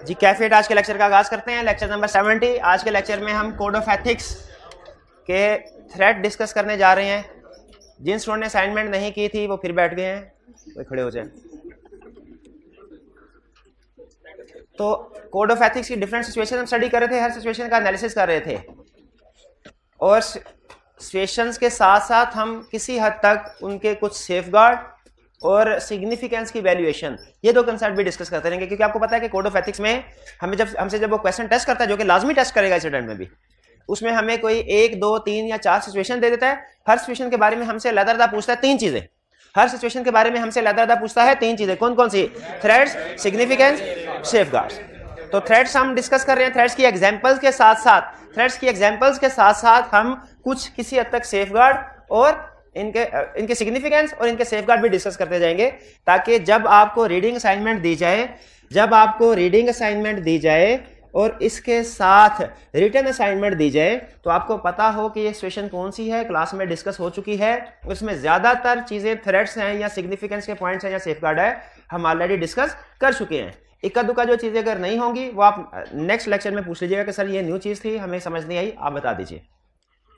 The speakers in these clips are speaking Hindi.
जी कैफेट आज के लेक्चर का आगाज करते हैं। Lecture number 70। आज के लेक्चर में हम कोड ऑफ एथिक्स के थ्रेड डिस्कस करने जा रहे हैं। जिन स्टूडेंट ने असाइनमेंट नहीं की थी वो फिर बैठ गए हैं, वो खड़े हो जाए। तो कोड ऑफ एथिक्स की डिफरेंट सिचुएशन हम स्टडी कर रहे थे, हर सिचुएशन का एनालिसिस कर रहे थे और सिचुएशंस के साथ साथ हम किसी हद तक उनके कुछ सेफगार्ड और सिग्निफिकेंस की वैल्यूएशन, ये दो कंसेप्ट भी डिस्कस करते रहेंगे। क्योंकि आपको पता है कि कोड ऑफ एथिक्स में हमसे जब वो क्वेश्चन टेस्ट करता है, जो कि लाजमी टेस्ट करेगा इस अटेम्प्ट में भी, उसमें हमें कोई 1, 2, 3 या 4 सिचुएशन दे देता है। हर सिचुएशन के बारे में हमसे अलग-अलग पूछता है 3 चीजें। हर सिचुएशन के बारे में हमसे अलग-अलग पूछता है 3 चीजें। कौन कौन सी? Threats, significance, safeguards. तो थ्रेड्स हम डिस्कस कर रहे हैं। थ्रेड्स की एग्जांपल्स के साथ साथ हम कुछ किसी हद तक सेफगार्ड और इनके सिग्निफिकेंस और इनके सेफगार्ड भी डिस्कस करते जाएंगे, ताकि जब आपको रीडिंग असाइनमेंट दी जाए और इसके साथ रिटन असाइनमेंट दी जाए तो आपको पता हो कि ये सिचुएशन कौन सी है, क्लास में डिस्कस हो चुकी है, उसमें ज्यादातर चीजें थ्रेड्स हैं या सिग्निफिकेंस के पॉइंट्स हैं या सेफगार्ड है, हम ऑलरेडी डिस्कस कर चुके हैं। इक्का दुक्का जो चीजें अगर नहीं होंगी वो आप नेक्स्ट लेक्चर में पूछ लीजिएगा कि सर ये न्यू चीज थी, हमें समझ नहीं आई, आप बता दीजिए।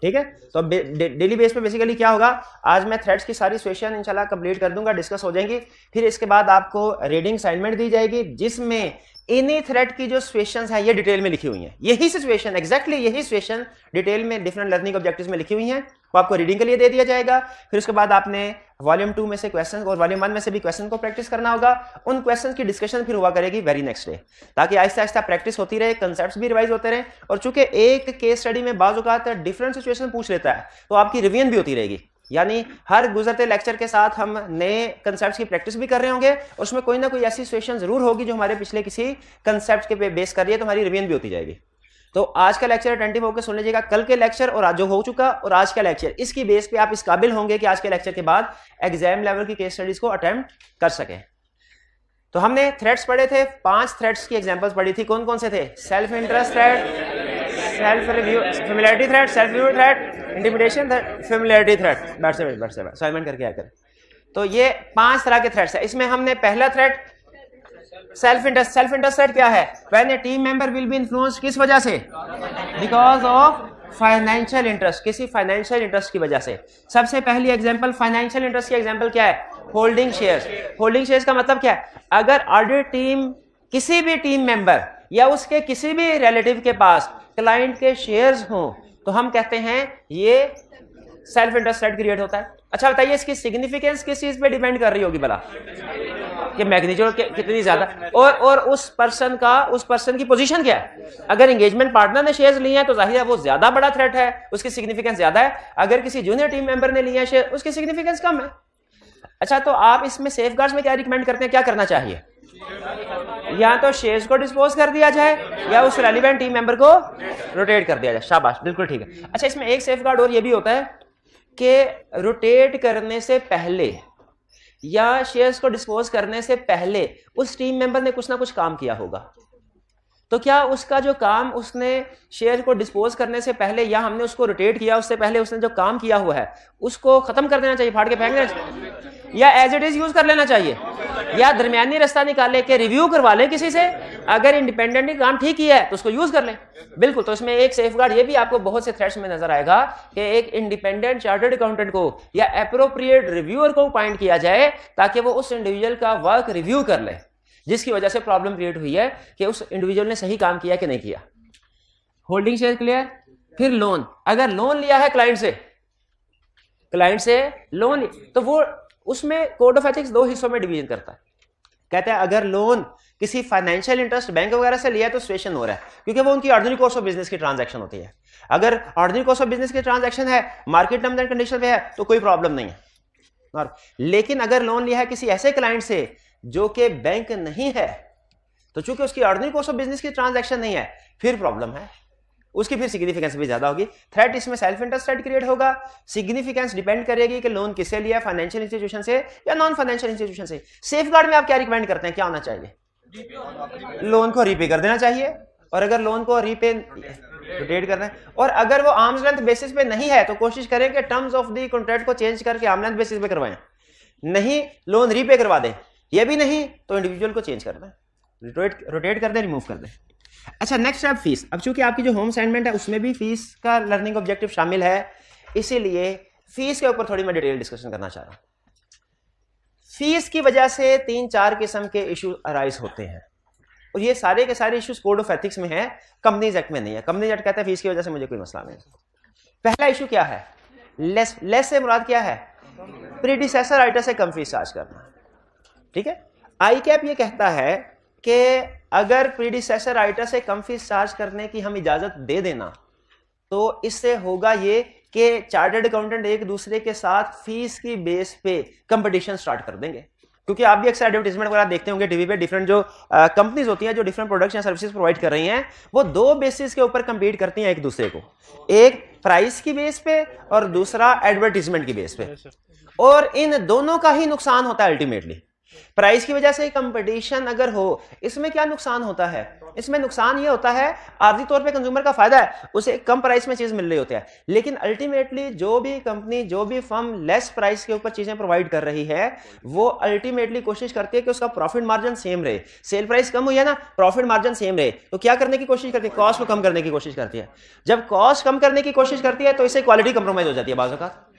ठीक है। तो डेली बेस पे बेसिकली क्या होगा, आज मैं थ्रेड्स की सारी सिचुएशन इंशाल्लाह कंप्लीट कर दूंगा, डिस्कस हो जाएंगी। फिर इसके बाद आपको रीडिंग असाइनमेंट दी जाएगी जिसमें इन्हीं थ्रेड की जो सिचुएशंस है ये डिटेल में लिखी हुई हैं। यही सिचुएशन, एग्जैक्टली यही सिचुएशन डिटेल में डिफरेंट लर्निंग ऑब्जेक्टिव्स में लिखी हुई हैं, वो आपको रीडिंग के लिए दे दिया जाएगा। फिर उसके बाद आपने वॉल्यूम 2 में से क्वेश्चन और वॉल्यूम 1 में से भी क्वेश्चन को प्रैक्टिस करना होगा। उन क्वेश्चन की डिस्कशन फिर हुआ करेगी वेरी नेक्स्ट डे, ताकि आहिस्ता आहिस्ता प्रैक्टिस होती रहे, कंसेप्ट्स भी रिवाइज होते रहे। और चूंकि एक केस स्टडी में बाज़ औक़ात डिफरेंट सिचुएशन पूछ लेता है तो आपकी रिवीजन भी होती रहेगी। यानी हर गुजरते लेक्चर के साथ हम नए कंसेप्ट्स की प्रैक्टिस भी कर रहे होंगे, उसमें कोई ना कोई ऐसी सिचुएशन जरूर होगी जो हमारे पिछले किसी कंसेप्ट के बेस कर रही है, तो हमारी रिवीजन भी होती जाएगी। तो आज का लेक्चर अटेंटिव होकर सुन लीजिएगा। कल के लेक्चर और आज जो हो चुका और आज का लेक्चर, इसकी बेस पे आप इस काबिल होंगे कि आज के लेक्चर के बाद एग्जाम लेवल की केस स्टडीज को अटेम्प्ट कर सकें। तो हमने थ्रेड्स पढ़े थे, 5 थ्रेड्स की एग्जांपल्स पढ़ी थी। कौन कौन से थे? Self interest thread, self review, familiarity thread, self review thread, intimidation thread, familiarity thread. बैठ से असाइनमेंट करके आया करें। तो ये 5 तरह के थ्रेड्स है। इसमें हमने पहला थ्रेड सेल्फ इंटरेस्ट थ्रेड क्या है? When A team member will be influenced, किस वजह से? बिकॉज ऑफ फाइनेंशियल इंटरेस्ट, किसी फाइनेंशियल इंटरेस्ट की वजह से। सबसे पहली एग्जांपल फाइनेंशियल इंटरेस्ट की एग्जांपल क्या है? Holding shares. होल्डिंग शेयर्स का मतलब क्या है? अगर ऑडिट टीम, किसी भी टीम मेंबर या उसके किसी भी रिलेटिव के पास क्लाइंट के शेयर्स हों तो हम कहते हैं ये सेल्फ इंटरेस्ट थ्रेड क्रिएट होता है। अच्छा बताइए, इसकी सिग्निफिकेंस किस चीज पे डिपेंड कर रही होगी भला? कि मैग्नीट्यूड कितनी ज्यादा और उस पर्सन की पोजीशन क्या है। अगर एंगेजमेंट पार्टनर ने शेयर्स लिए हैं तो जाहिर है वो ज्यादा बड़ा थ्रेट है, उसकी सिग्निफिकेंस ज्यादा है। अगर किसी जूनियर टीम मेंबर ने लिए हैं शेयर, उसकी सिग्निफिकेंस कम है। अच्छा, तो आप इसमें सेफगार्ड्स में क्या रिकमेंड करते हैं, क्या करना चाहिए? या तो शेयर्स को डिस्पोज कर दिया जाए या उस रेलिवेंट टीम मेंबर को रोटेट कर दिया जाए। शाबाश, बिल्कुल ठीक है। अच्छा, इसमें एक सेफगार्ड और ये भी होता है कि रोटेट करने से पहले या शेयर्स को डिस्पोज करने से पहले उस टीम मेंबर ने कुछ ना कुछ काम किया होगा। तो क्या उसका जो काम उसने शेयर को डिस्पोज करने से पहले या हमने उसको रोटेट किया उससे पहले उसने जो काम किया हुआ है उसको खत्म कर देना चाहिए, फाड़ के फेंक देना चाहिए, या एज इट इज यूज कर लेना चाहिए, या दरमियानी रास्ता निकाले के रिव्यू करवा लें किसी से? अगर इंडिपेंडेंटली काम ठीक किया है तो उसको यूज कर लें। बिल्कुल। तो इसमें एक सेफगार्ड ये भी आपको बहुत से थ्रेड्स में नजर आएगा कि एक इंडिपेंडेंट चार्टर्ड अकाउंटेंट को या एप्रोप्रिएट रिव्यूअर को अपॉइंट किया जाए ताकि वो उस इंडिविजुअल का वर्क रिव्यू कर ले जिसकी वजह से प्रॉब्लम क्रिएट हुई है कि उस इंडिविजुअल ने सही काम किया कि नहीं किया। Holding share clear. फिर लोन, अगर लोन लिया है क्लाइंट से लोन, तो वो उसमें कोड ऑफ एथिक्स 2 हिस्सों में डिवीजन करता है। कहते हैं अगर लोन किसी फाइनेंशियल इंटरेस्ट बैंक वगैरह से लिया है तो सिचुएशन हो रहा है, क्योंकि वो उनकी ऑर्डिनरी कोर्स ऑफ बिजनेस की ट्रांजैक्शन होती है। अगर ऑर्डिनरी कोर्स ऑफ बिजनेस की ट्रांजैक्शन है, मार्केट टर्म्स एंड कंडीशन पे है, तो कोई प्रॉब्लम नहीं है। और लेकिन अगर लोन लिया है किसी ऐसे क्लाइंट से जो कि बैंक नहीं है, तो चूंकि उसकी ऑर्डिनरी कोर्स ऑफ बिजनेस की ट्रांजैक्शन नहीं है, फिर प्रॉब्लम है, उसकी फिर सिग्निफिकेंस भी ज्यादा होगी। थ्रेट इसमें सेल्फ इंटरेस्ट थ्रेट क्रिएट होगा। सिग्निफिकेंस डिपेंड करेगी कि लोन किससे लिया, फाइनेंशियल इंस्टीट्यूशन से या नॉन फाइनेंशियल इंस्टीट्यूशन से। सेफगार्ड में आप क्या रिकमेंड करते हैं, क्या होना चाहिए? लोन को रीपे कर देना चाहिए, और अगर लोन को रीपे रोटेट करना है, और अगर वो आर्म्स लेंथ बेसिस पे नहीं है तो कोशिश करें कि टर्म्स ऑफ द कॉन्ट्रैक्ट को चेंज करके आर्म लेंथ बेसिस पे करवाएं। नहीं लोन रीपे करवा दें, ये भी नहीं तो इंडिविजुअल को चेंज करना है। रोटेट कर दें, रिमूव कर दें। अच्छा, नेक्स्ट है फीस। अब चूंकि आपकी जो होम असाइनमेंट है उसमें भी फीस का लर्निंग ऑब्जेक्टिव शामिल है, इसीलिए फीस के ऊपर थोड़ी मैं डिटेल डिस्कशन करना चाह रहा हूं। फीस की वजह से 3-4 किस्म के इशू अराइज होते हैं, और ये सारे के सारे इश्यूज कोड ऑफ एथिक्स में है, कंपनीज एक्ट में नहीं है। कंपनीज एक्ट कहता है फीस की वजह से मुझे कोई मसला नहीं। पहला इशू क्या है? लेस से मुराद क्या है? प्रीडिसेसर आइटर से कम फीस चार्ज करना। ठीक है, आई कैप ये कहता है कि अगर प्रीडिसेसर आइटर से कम फीस चार्ज करने की हम इजाजत दे देना तो इससे होगा ये कि चार्टर्ड अकाउंटेंट एक दूसरे के साथ फीस की बेस पे कंपटीशन स्टार्ट कर देंगे। क्योंकि आप भी अक्सर एडवर्टाइजमेंट वगैरह देखते होंगे टीवी पे, डिफरेंट जो कंपनीज होती हैं जो डिफरेंट प्रोडक्ट्स या सर्विसेज प्रोवाइड कर रही हैं, वो दो बेसिस के ऊपर कंपीट करती हैं एक दूसरे को, एक प्राइस की बेस पे और दूसरा एडवर्टीजमेंट की बेस पे, और इन दोनों का ही नुकसान होता है अल्टीमेटली। प्राइस की वजह से कंपटीशन अगर हो, इसमें क्या नुकसान होता है? इसमें नुकसान ये होता है आर्थिक तौर पे कंज्यूमर का फायदा है, उसे कम प्राइस में चीज मिल रही होती है, लेकिन अल्टीमेटली जो भी कंपनी जो भी फर्म लेस प्राइस के ऊपर चीजें प्रोवाइड कर रही है वो अल्टीमेटली कोशिश करती है कि उसका प्रॉफिट मार्जिन सेम रहे। सेल प्राइस कम हुई है ना, प्रॉफिट मार्जिन सेम रहे, तो क्या करने की कोशिश करती है? कॉस्ट को कम करने की कोशिश करती है। जब कॉस्ट कम करने की कोशिश करती है तो इससे क्वालिटी कंप्रोमाइज हो जाती है बाज़ औक़ात।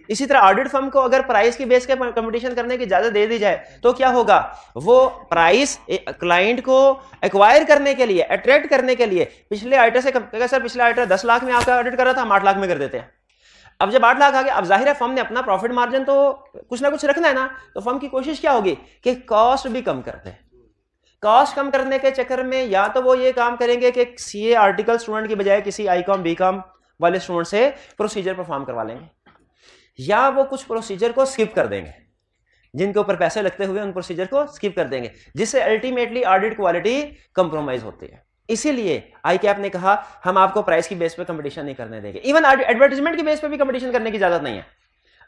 इसी तरह ऑडिट फर्म को अगर प्राइस की बेस के कंपटीशन करने की इजाजत दे दी जाए तो क्या होगा? वो प्राइस क्लाइंट को एक्वायर करने के लिए, अट्रैक्ट करने के लिए पिछले आइटर से कहेगा सर पिछले आइटर 10 लाख में आपका ऑडिट कर रहा था, हम 8 लाख में कर देते हैं। अब जब 8 लाख आ गया, अब जाहिर है फर्म ने अपना प्रॉफिट मार्जिन तो कुछ ना कुछ रखना है ना, तो फर्म की कोशिश क्या होगी कि कॉस्ट भी कम कर दे। कॉस्ट कम करने के चक्कर में या तो वो ये काम करेंगे कि सीए आर्टिकल स्टूडेंट की बजाय किसी आईकॉम बीकॉम वाले स्टूडेंट से प्रोसीजर परफॉर्म करवा लेंगे, या वो कुछ प्रोसीजर को स्किप कर देंगे, जिनके ऊपर पैसे लगते हुए उन प्रोसीजर को स्किप कर देंगे, जिससे अल्टीमेटली ऑडिट क्वालिटी कंप्रोमाइज होती है। इसीलिए आई कैप ने कहा हम आपको प्राइस की बेस पे कंपटीशन नहीं करने देंगे। इवन एडवर्टाइजमेंट की बेस पे भी कंपटीशन करने की इजाजत नहीं है।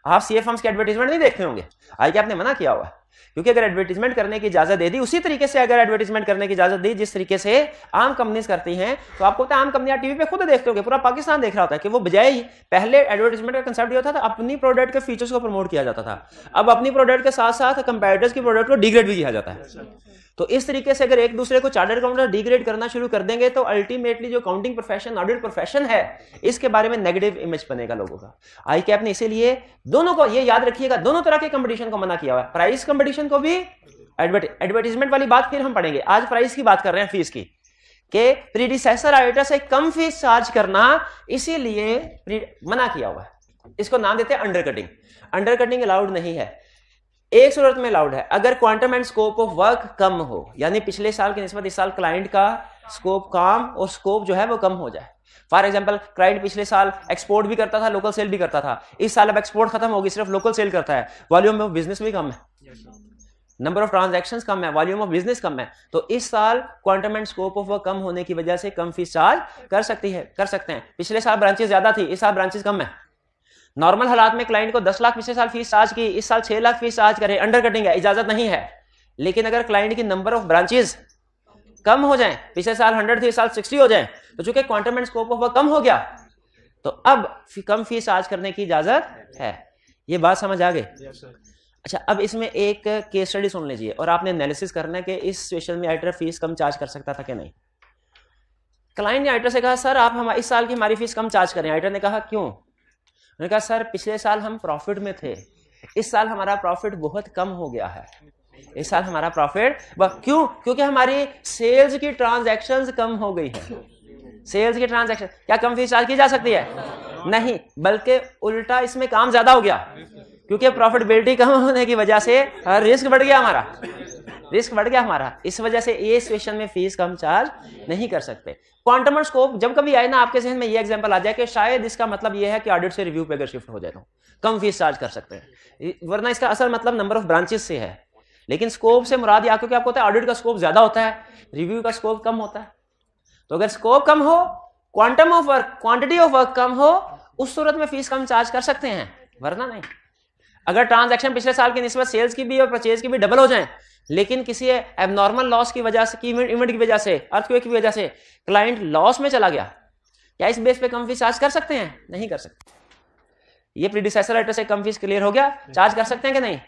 आप सीए फर्म्स के एडवर्टाइजमेंट नहीं देखते होंगे, आई कैप ने मना किया हुआ है, क्योंकि अगर एडवर्टाइजमेंट करने की इजाजत दे दी उसी तरीके से, अगर एडवर्टाइजमेंट करने की इजाजत दी जिस तरीके से आम कंपनीज करती हैं, तो आपको पता है आम कंपनियां टीवी पे खुद देखते होंगे, पूरा पाकिस्तान देख रहा होता है कि वो बजाय पहले एडवर्टाइजमेंट का कंसेप्ट ये होता था अपनी प्रोडक्ट के फीचर्स को प्रमोट किया जाता था, अब अपनी प्रोडक्ट के साथ साथ कंपेटिटर्स की प्रोडक्ट को डिग्रेड भी किया जाता है। तो इस तरीके से अगर एक दूसरे को चार्टर्ड अकाउंटेंट डिग्रेड करना शुरू कर देंगे तो अल्टीमेटली जो काउंटिंग प्रोफेशन, ऑडिट प्रोफेशन है, इसके बारे में नेगेटिव इमेज बनेगा लोगों का। आई कैप ने इसीलिए दोनों को, ये याद रखिएगा, दोनों तरह के कंपटीशन को मना किया हुआ है, प्राइस कंपटीशन को भी, एडवर्टाइजमेंट वाली बात फिर हम पढ़ेंगे, आज प्राइस की बात कर रहे हैं, फीस की, कि प्रीडिसेसर आइटर से कम फीस चार्ज करना इसीलिए मना किया हुआ है। इसको नाम देते हैं अंडरकटिंग। अंडरकटिंग अलाउड नहीं है, एक सूरत में अलाउड है, अगर quantum and scope of work कम हो, यानी पिछले साल की निस्बत इस साल क्लाइंट का स्कोप काम और स्कोप जो है वो कम हो जाए। फॉर एग्जांपल क्लाइंट पिछले साल एक्सपोर्ट भी करता था, लोकल सेल भी करता था, इस साल अब एक्सपोर्ट खत्म होगी, सिर्फ लोकल सेल करता है, वॉल्यूम ऑफ बिजनेस भी कम है, नंबर ऑफ ट्रांजैक्शंस कम है, वॉल्यूम ऑफ बिजनेस कम है, तो इस साल quantum and scope of work कम होने की वजह से कम फीस चार्ज कर सकते हैं। पिछले साल ब्रांचेस ज्यादा थी, इस साल ब्रांचेस कम है। नॉर्मल हालात में क्लाइंट को 10 लाख पिछले साल फीस चार्ज की, इस साल 6 लाख फीस चार्ज करे, अंडरकटिंग है, इजाजत नहीं है। लेकिन अगर क्लाइंट की नंबर ऑफ ब्रांचेस कम हो जाए, पिछले साल 100 थी, इस साल 60 हो जाए, तो चूंकि quantum and scope of work कम हो गया तो अब कम फीस चार्ज करने की इजाजत है। ये बात समझ आ गई? अच्छा, अब इसमें एक केस स्टडी सुन लीजिए और आपने एनालिसिस करना है कि इस सिचुएशन में आइटर फीस कम चार्ज कर सकता था कि नहीं। क्लाइंट ने आइटर से कहा सर आप इस साल की हमारी फीस कम चार्ज करें। आइटर ने कहा क्यों? उन्होंने कहा सर पिछले साल हम प्रॉफिट में थे, इस साल हमारा प्रॉफिट बहुत कम हो गया है, इस साल हमारा प्रॉफिट क्यों? क्योंकि हमारी सेल्स की ट्रांजैक्शंस कम हो गई है। सेल्स की ट्रांजैक्शन, क्या कम फीस चार्ज की जा सकती है? नहीं, बल्कि उल्टा इसमें काम ज्यादा हो गया, क्योंकि प्रॉफिटेबिलिटी कम होने की वजह से रिस्क बढ़ गया हमारा, इस वजह से ये सिचुएशन में फीस कम चार्ज नहीं कर सकते। क्वांटम और स्कोप जब कभी आए ना आपके जहन में ये एग्जांपल आ जाए कि शायद इसका मतलब ये है कि ऑडिट से रिव्यू पे अगर शिफ्ट हो जाए तो कम फीस चार्ज कर सकते हैं, वरना इसका असल मतलब नंबर ऑफ ब्रांचेस से है। लेकिन स्कोप से मुराद या, क्योंकि आपको पता है ऑडिट का स्कोप ज्यादा होता है, रिव्यू का स्कोप कम होता है, तो अगर स्कोप कम हो, quantum of work, quantity of work कम हो, उस सूरत में फीस कम चार्ज कर सकते हैं, वरना नहीं। अगर ट्रांजैक्शन पिछले साल की निस्बत सेल्स की भी और परचेज की भी डबल हो जाए, लेकिन किसी एबनॉर्मल लॉस की वजह से, इवेंट की वजह से, अर्थक्वेक की वजह से क्लाइंट लॉस में चला गया, क्या इस बेस पे कम फीस चार्ज कर सकते हैं? नहीं कर सकते। ये प्रीडिसेसर आइटर से कम फीस क्लियर हो गया, चार्ज कर सकते हैं कि नहीं?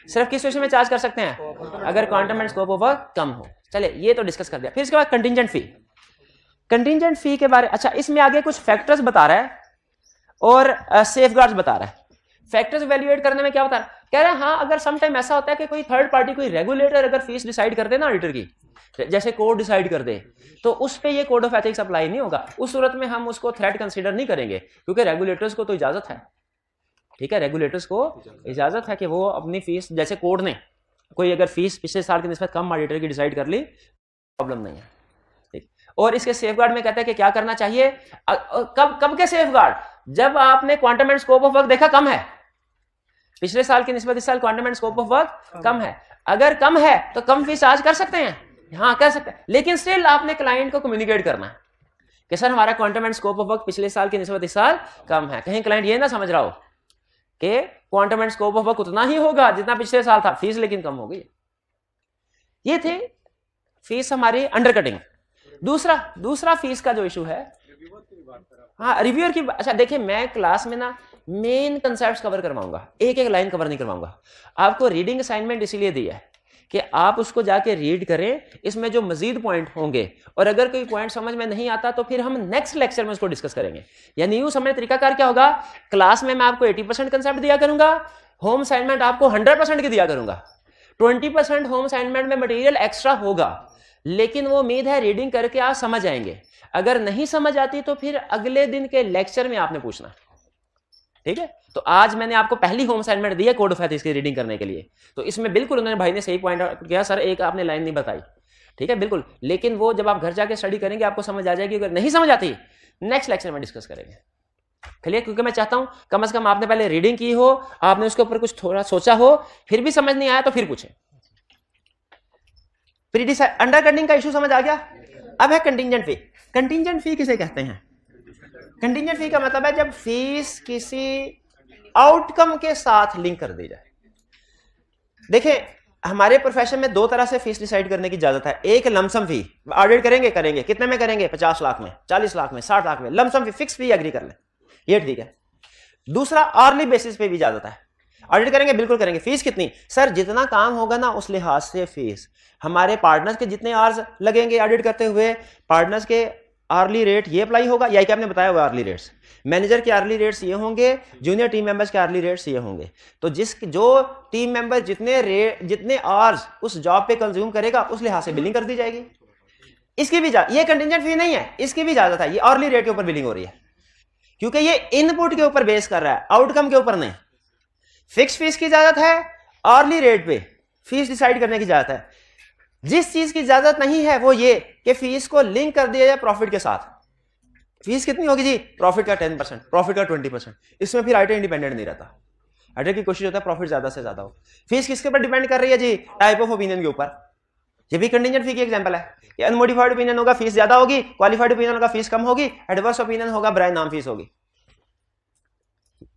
सिर्फ किस सिचुएशन में चार्ज कर सकते हैं? अगर quantum and scope of work कम हो। चले ये तो डिस्कस कर दिया। फिर इसके बाद कंटिंजेंट फी। कंटिंजेंट फी के बारे, अच्छा इसमें आगे कुछ फैक्टर्स बता रहा है और सेफगार्ड्स बता रहा है। फैक्टर्स इवैल्यूएट करने में क्या बता रहा है? कह रहा है हाँ अगर सम टाइम ऐसा होता है कि कोई थर्ड पार्टी, कोई रेगुलेटर अगर फीस डिसाइड कर दे ना ऑडिटर की, जैसे कोड डिसाइड कर दे, तो उस पे ये कोड ऑफ एथिक्स अप्लाई नहीं होगा। उस सूरत में हम उसको थ्रेट कंसीडर नहीं करेंगे, क्योंकि रेगुलेटर्स को तो इजाजत है, ठीक है, रेगुलेटर्स को इजाजत है कि वो अपनी फीस, जैसे कोड ने कोई अगर फीस पिछले साल की निस्बत कम ऑडिटर की डिसाइड कर ली, प्रॉब्लम नहीं है, ठीक। और इसके सेफगार्ड में कहता है कि क्या करना चाहिए, कब के सेफगार्ड? जब आपने quantum and scope of work देखा कम है, पिछले साल की निस्बत इस साल quantum and scope of work कम है। अगर कम है तो कम फीस चार्ज कर सकते हैं, हाँ कर सकते हैं, लेकिन स्टिल आपने क्लाइंट को कम्युनिकेट करना है कि सर हमारा quantum and scope of work पिछले साल की निस्बत इस साल कम है। कहीं क्लाइंट ये ना समझ रहा हो कि quantum and scope of work उतना ही होगा जितना पिछले साल था, फीस लेकिन कम हो गई। ये थे फीस हमारी अंडरकटिंग। दूसरा फीस का जो इशू है, हाँ रिव्यूअर की, अच्छा देखिए मैं क्लास में ना मेन कंसेप्ट्स कवर करवाऊंगा, एक एक लाइन कवर नहीं करवाऊंगा। आपको रीडिंग असाइनमेंट इसीलिए दिया है कि आप उसको जाके रीड करें, इसमें जो मजीद पॉइंट होंगे, और अगर कोई पॉइंट समझ में नहीं आता तो फिर हम नेक्स्ट लेक्चर में उसको डिस्कस करेंगे। यानी यूं समझ तरीकाकार क्या होगा, क्लास में मैं आपको 80% कंसेप्ट दिया करूंगा, होम असाइनमेंट आपको 100% की दिया करूंगा, 20% होम असाइनमेंट में मटेरियल एक्स्ट्रा होगा, लेकिन वो उम्मीद है रीडिंग करके आप समझ आएंगे। अगर नहीं समझ आती तो फिर अगले दिन के लेक्चर में आपने पूछना, ठीक है। तो आज मैंने आपको पहली होम असाइनमेंट दी है कोड ऑफ एथिक्स की रीडिंग करने के लिए, तो इसमें बिल्कुल उन्होंने भाई ने सही पॉइंट किया, सर एक आपने लाइन नहीं बताई, ठीक है बिल्कुल, लेकिन वो जब आप घर जाके स्टडी करेंगे आपको समझ आ जाएगी। अगर नहीं समझ आती नेक्स्ट लेक्चर में डिस्कस करेंगे, क्लियर? क्योंकि मैं चाहता हूं कम से कम आपने पहले रीडिंग की हो, आपने उसके ऊपर कुछ थोड़ा सोचा हो, फिर भी समझ नहीं आया तो फिर पूछें। अंडरकटिंग का इशू समझ आ गया। अब है कंटिंजेंट फी। कंटिंजेंट फी किसे कहते हैं? कंटिंजेंट फी का मतलब है जब फीस किसी आउटकम के साथ लिंक कर दी जाए। देखिए हमारे प्रोफेशन में दो तरह से फीस डिसाइड करने की इजाजत है। एक लमसम फी, ऑडिट करेंगे कितने में करेंगे, 50 लाख में, 40 लाख में, 60 लाख में, लमसम फी, फिक्स फी एग्री कर ले, ये ठीक है। दूसरा आर्ली बेसिस पे भी इजाजत है, ऑडिट करेंगे बिल्कुल करेंगे, फीस कितनी, सर जितना काम होगा ना उस लिहाज से फीस, हमारे पार्टनर्स के जितने आवर्स लगेंगे ऑडिट करते हुए, पार्टनर्स के आर्ली रेट ये अप्लाई होगा, या कि आपने बताया हुआ आर्ली रेट्स, मैनेजर के आर्ली रेट्स ये होंगे, जूनियर टीम मेंबर्स के आर्ली रेट्स ये होंगे। तो जो टीम मेंबर जितने आवर्स उस जॉब पे कंज्यूम करेगा उस लिहाज से बिलिंग कर दी जाएगी। इसकी भी ये कंटिंजेंट फी नहीं है, इसकी भी इजाजत है, ये आर्ली रेट के ऊपर बिलिंग हो रही है, क्योंकि ये इनपुट के ऊपर बेस कर रहा है, आउटकम के ऊपर नहीं। फिक्स फीस की इजाजत है, आर्ली रेट पे फीस डिसाइड करने की इजाजत है। जिस चीज की इजाजत नहीं है वो ये कि फीस को लिंक कर दिया जाए प्रॉफिट के साथ। फीस कितनी होगी जी, प्रॉफिट का 10%, प्रॉफिट का 20%, इसमें फिर आइटर इंडिपेंडेंट नहीं रहता, आइटर की कोशिश होता है प्रॉफिट ज्यादा से ज्यादा हो। फीस किसके ऊपर डिपेंड कर रही है जी, टाइप ऑफ ओपिनियन के ऊपर। ये भी कंटिंजेंट फी की एग्जांपल है कि अनमोडिफाइड ओपिनियन होगा फीस ज्यादा होगी, क्वालिफाइड ओपिनियन होगा फीस कम होगी, एडवर्स ओपिनियन होगा बराए नाम फीस होगी।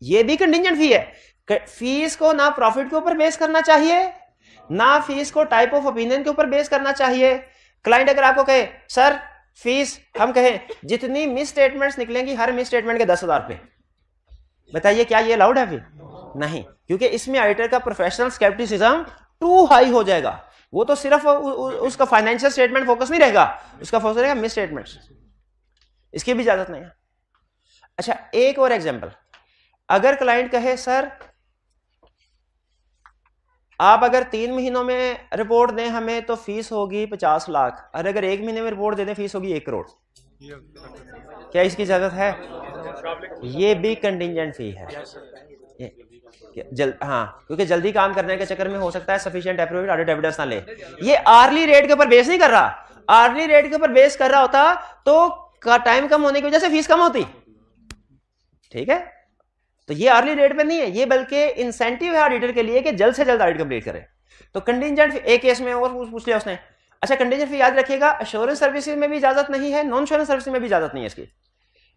ये भी कंटिंजेंट फी है। फीस को ना प्रॉफिट के ऊपर बेस करना चाहिए, ना फीस को टाइप ऑफ ओपिनियन के ऊपर बेस करना चाहिए। क्लाइंट अगर आपको कहे सर फीस, हम कहें जितनी मिस स्टेटमेंट्स निकलेंगी हर मिस स्टेटमेंट के 10,000 पे, बताइए क्या ये अलाउड है? फिर नहीं, क्योंकि इसमें ऑडिटर का प्रोफेशनल स्केप्टिसिज्म टू हाई हो जाएगा। वो तो सिर्फ उसका फाइनेंशियल स्टेटमेंट फोकस नहीं रहेगा, उसका फोकस रहेगा मिस स्टेटमेंट्स, इसकी भी इजाजत नहीं है। अच्छा एक और एग्जांपल, अगर क्लाइंट कहे सर आप अगर 3 महीनों में रिपोर्ट दें हमें तो फीस होगी 50 लाख, और अगर 1 महीने में रिपोर्ट दे दें फीस होगी 1 करोड़, क्या इसकी इजाजत है? ये भी कंटिंजेंट फी है। हाँ, क्योंकि जल्दी काम करने के चक्कर में हो सकता है सफिशिएंट एप्रूव्ड ऑडिट एविडेंस ना ले। ये आर्ली रेट के ऊपर बेस नहीं कर रहा, आर्ली रेट के ऊपर बेस कर रहा होता तो टाइम कम होने की वजह से फीस कम होती, ठीक है। तो ये आर्ली रेट पे नहीं है, ये बल्कि इंसेंटिव है ऑडिटर के लिए कि जल्द से जल्द ऑडिट कंप्लीट करे। तो कंटिंजेंट फी एक केस में और पूछ लिया उसने। अच्छा कंटिंजेंट फी याद रखिएगा, एश्योरेंस सर्विसेज में भी इजाजत नहीं है, नॉन एश्योरेंस सर्विसेज में भी इजाजत नहीं है इसकी।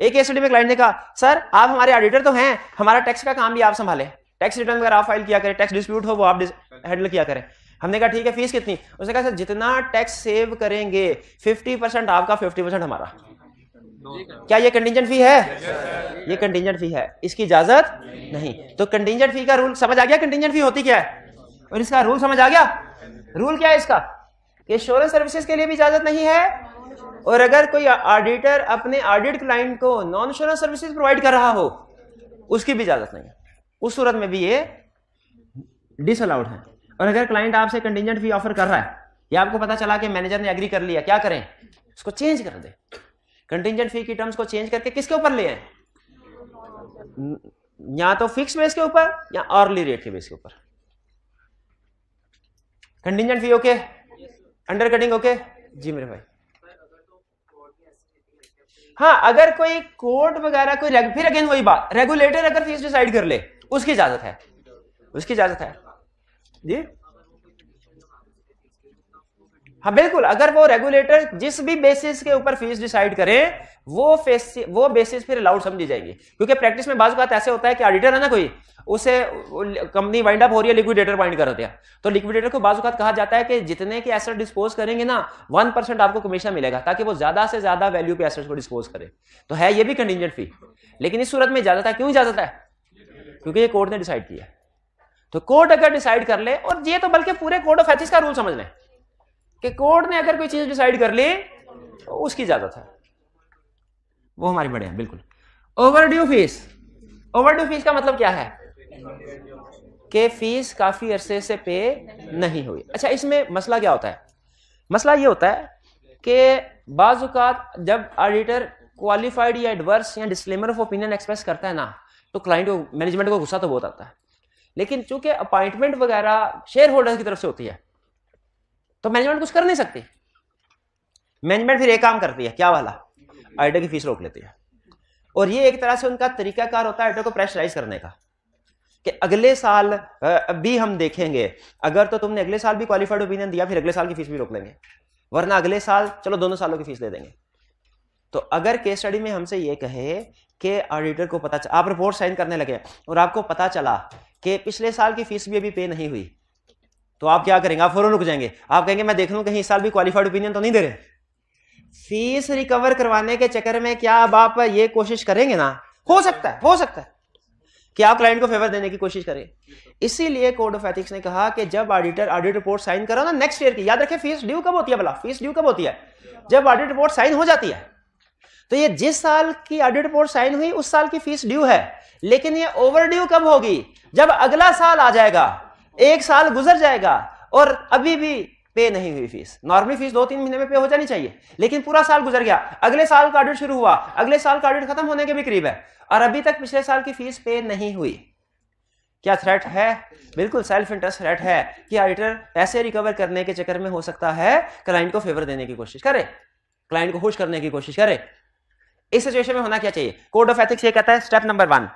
एक केस स्टडी में क्लाइंट ने कहा सर आप हमारे ऑडिटर तो हैं, हमारा टैक्स का काम भी आप संभाले, टैक्स रिटर्न वगैरह आप फाइल किया करें, टैक्स डिस्प्यूट हो वो आप हैंडल किया करें। हमने कहा ठीक है, फीस कितनी? उसने कहा सर जितना टैक्स सेव करेंगे 50% आपका 50% हमारा। क्या ये कंटिंजेंट फी है? ये कंटिंजेंट फी है, इसकी इजाजत नहीं। तो कंटिंजेंट फी का रूल समझ आ गया, कंटिंजेंट फी होती क्या है? और इसका रूल समझ आ गया? रूल क्या है इसका? कि इंश्योरेंस सर्विसेज के लिए भी इजाजत नहीं है, और अगर कोई ऑडिटर अपने ऑडिट क्लाइंट को नॉन इंश्योरेंस सर्विसेज प्रोवाइड कर रहा हो उसकी भी इजाजत नहीं है, उस सूरत में भी ये डिसअलाउड है। और अगर क्लाइंट आपसे कंटिजेंट फी ऑफर कर रहा है, या आपको पता चला कि मैनेजर ने एग्री कर लिया, क्या करें? उसको चेंज कर दे, कंटिजेंट फी की टर्म्स को चेंज करके किसके ऊपर ले आए? या तो फिक्स बेस के ऊपर या अर्ली रेट के बेस के ऊपर। Contingent fee okay, undercutting okay जी मेरे भाई। हाँ, अगर कोई कोर्ट वगैरह कोई फिर अगेन वही बात, रेगुलेटर अगर फीस डिसाइड कर ले उसकी इजाजत है, उसकी इजाजत है जी। हाँ बिल्कुल, अगर वो रेगुलेटर जिस भी बेसिस के ऊपर फीस डिसाइड करे वो बेसिस फिर अलाउड समझी जाएगी। क्योंकि प्रैक्टिस में बात बात ऐसे होता है कि ऑडिटर है ना, कोई उसे कंपनी वाइंड अप हो रही है, लिक्विडेटर वाइंड कर दिया, तो लिक्विडेटर को बाजुकात कहा जाता है कि जितने के एसेट डिस्पोज करेंगे ना 1% आपको कमीशन मिलेगा, ताकि वो ज्यादा से ज्यादा वैल्यू पे एसेट्स को डिस्पोज करे। तो है ये भी कंटिजेंट फी, लेकिन इस सूरत में इजाजत है। क्यों इजाजत है? क्योंकि ये कोर्ट ने डिसाइड किया। तो कोर्ट अगर डिसाइड कर ले, और ये तो बल्कि पूरे कोड ऑफ एथिक्स का रूल समझ लें कि कोर्ट ने अगर कोई चीज डिसाइड कर ली तो उसकी इजाजत है, वो हमारी बढ़िया। बिल्कुल। ओवरड्यू फीस, ओवरड्यू फीस का मतलब क्या है? कि फीस काफी अरसे से पे नहीं हुई। अच्छा, इसमें मसला क्या होता है? मसला ये होता है कि बाज़ औक़ात जब ऑडिटर क्वालिफाइड या एडवर्स या डिस्क्लेमर ऑफ ओपिनियन एक्सप्रेस करता है ना, तो क्लाइंट को, मैनेजमेंट को गुस्सा तो बहुत आता है, लेकिन चूंकि अपॉइंटमेंट वगैरह शेयर होल्डर की तरफ से होती है तो मैनेजमेंट कुछ कर नहीं सकती। मैनेजमेंट फिर एक काम करती है, क्या वाला? ऑडिटर की फीस रोक लेती है। और ये एक तरह से उनका तरीकाकार होता है ऑडिटर को प्रेशराइज करने का कि अगले साल भी हम देखेंगे, अगर तो तुमने अगले साल भी क्वालिफाइड ओपिनियन दिया फिर अगले साल की फीस भी रोक लेंगे, वरना अगले साल चलो दोनों सालों की फीस दे देंगे। तो अगर केस स्टडी में हमसे ये कहे कि ऑडिटर को पता चला, आप रिपोर्ट साइन करने लगे और आपको पता चला कि पिछले साल की फीस भी अभी पे नहीं हुई, तो आप क्या करेंगे? आप फौरन रुक जाएंगे, आप कहेंगे मैं देख लूं कहीं इस साल भी क्वालिफाइड ओपिनियन तो नहीं दे रहे। फीस रिकवर करवाने के चक्कर में क्या अब आप ये कोशिश करेंगे ना? हो सकता है कि आप क्लाइंट को फेवर देने की कोशिश करें। इसीलिए कोड ऑफ एथिक्स ने कहा कि जब ऑडिटर ऑडिट रिपोर्ट साइन करो ना नेक्स्ट ईयर की, याद रखें फीस ड्यू कब होती है? भला फीस ड्यू कब होती है? जब ऑडिट रिपोर्ट साइन हो जाती है। तो ये जिस साल की ऑडिट रिपोर्ट साइन हुई उस साल की फीस ड्यू है, लेकिन ये ओवर ड्यू कब होगी? जब अगला साल आ जाएगा, एक साल गुजर जाएगा और अभी भी पे नहीं हुई फीस। नॉर्मली फीस 2-3 महीने में पे हो जानी चाहिए, लेकिन पूरा साल गुजर गया, अगले साल का ऑडिट शुरू हुआ, अगले साल का ऑडिट खत्म होने के भी करीब है और अभी तक पिछले साल की फीस पे नहीं हुई। क्या थ्रेट है? बिल्कुल सेल्फ इंटरेस्ट थ्रेट है कि ऑडिटर पैसे रिकवर करने के चक्कर में हो सकता है क्लाइंट को फेवर देने की कोशिश करे, क्लाइंट को खुश करने की कोशिश करे। इस सिचुएशन में होना क्या चाहिए? कोड ऑफ एथिक्स ये कहता है स्टेप नंबर 1,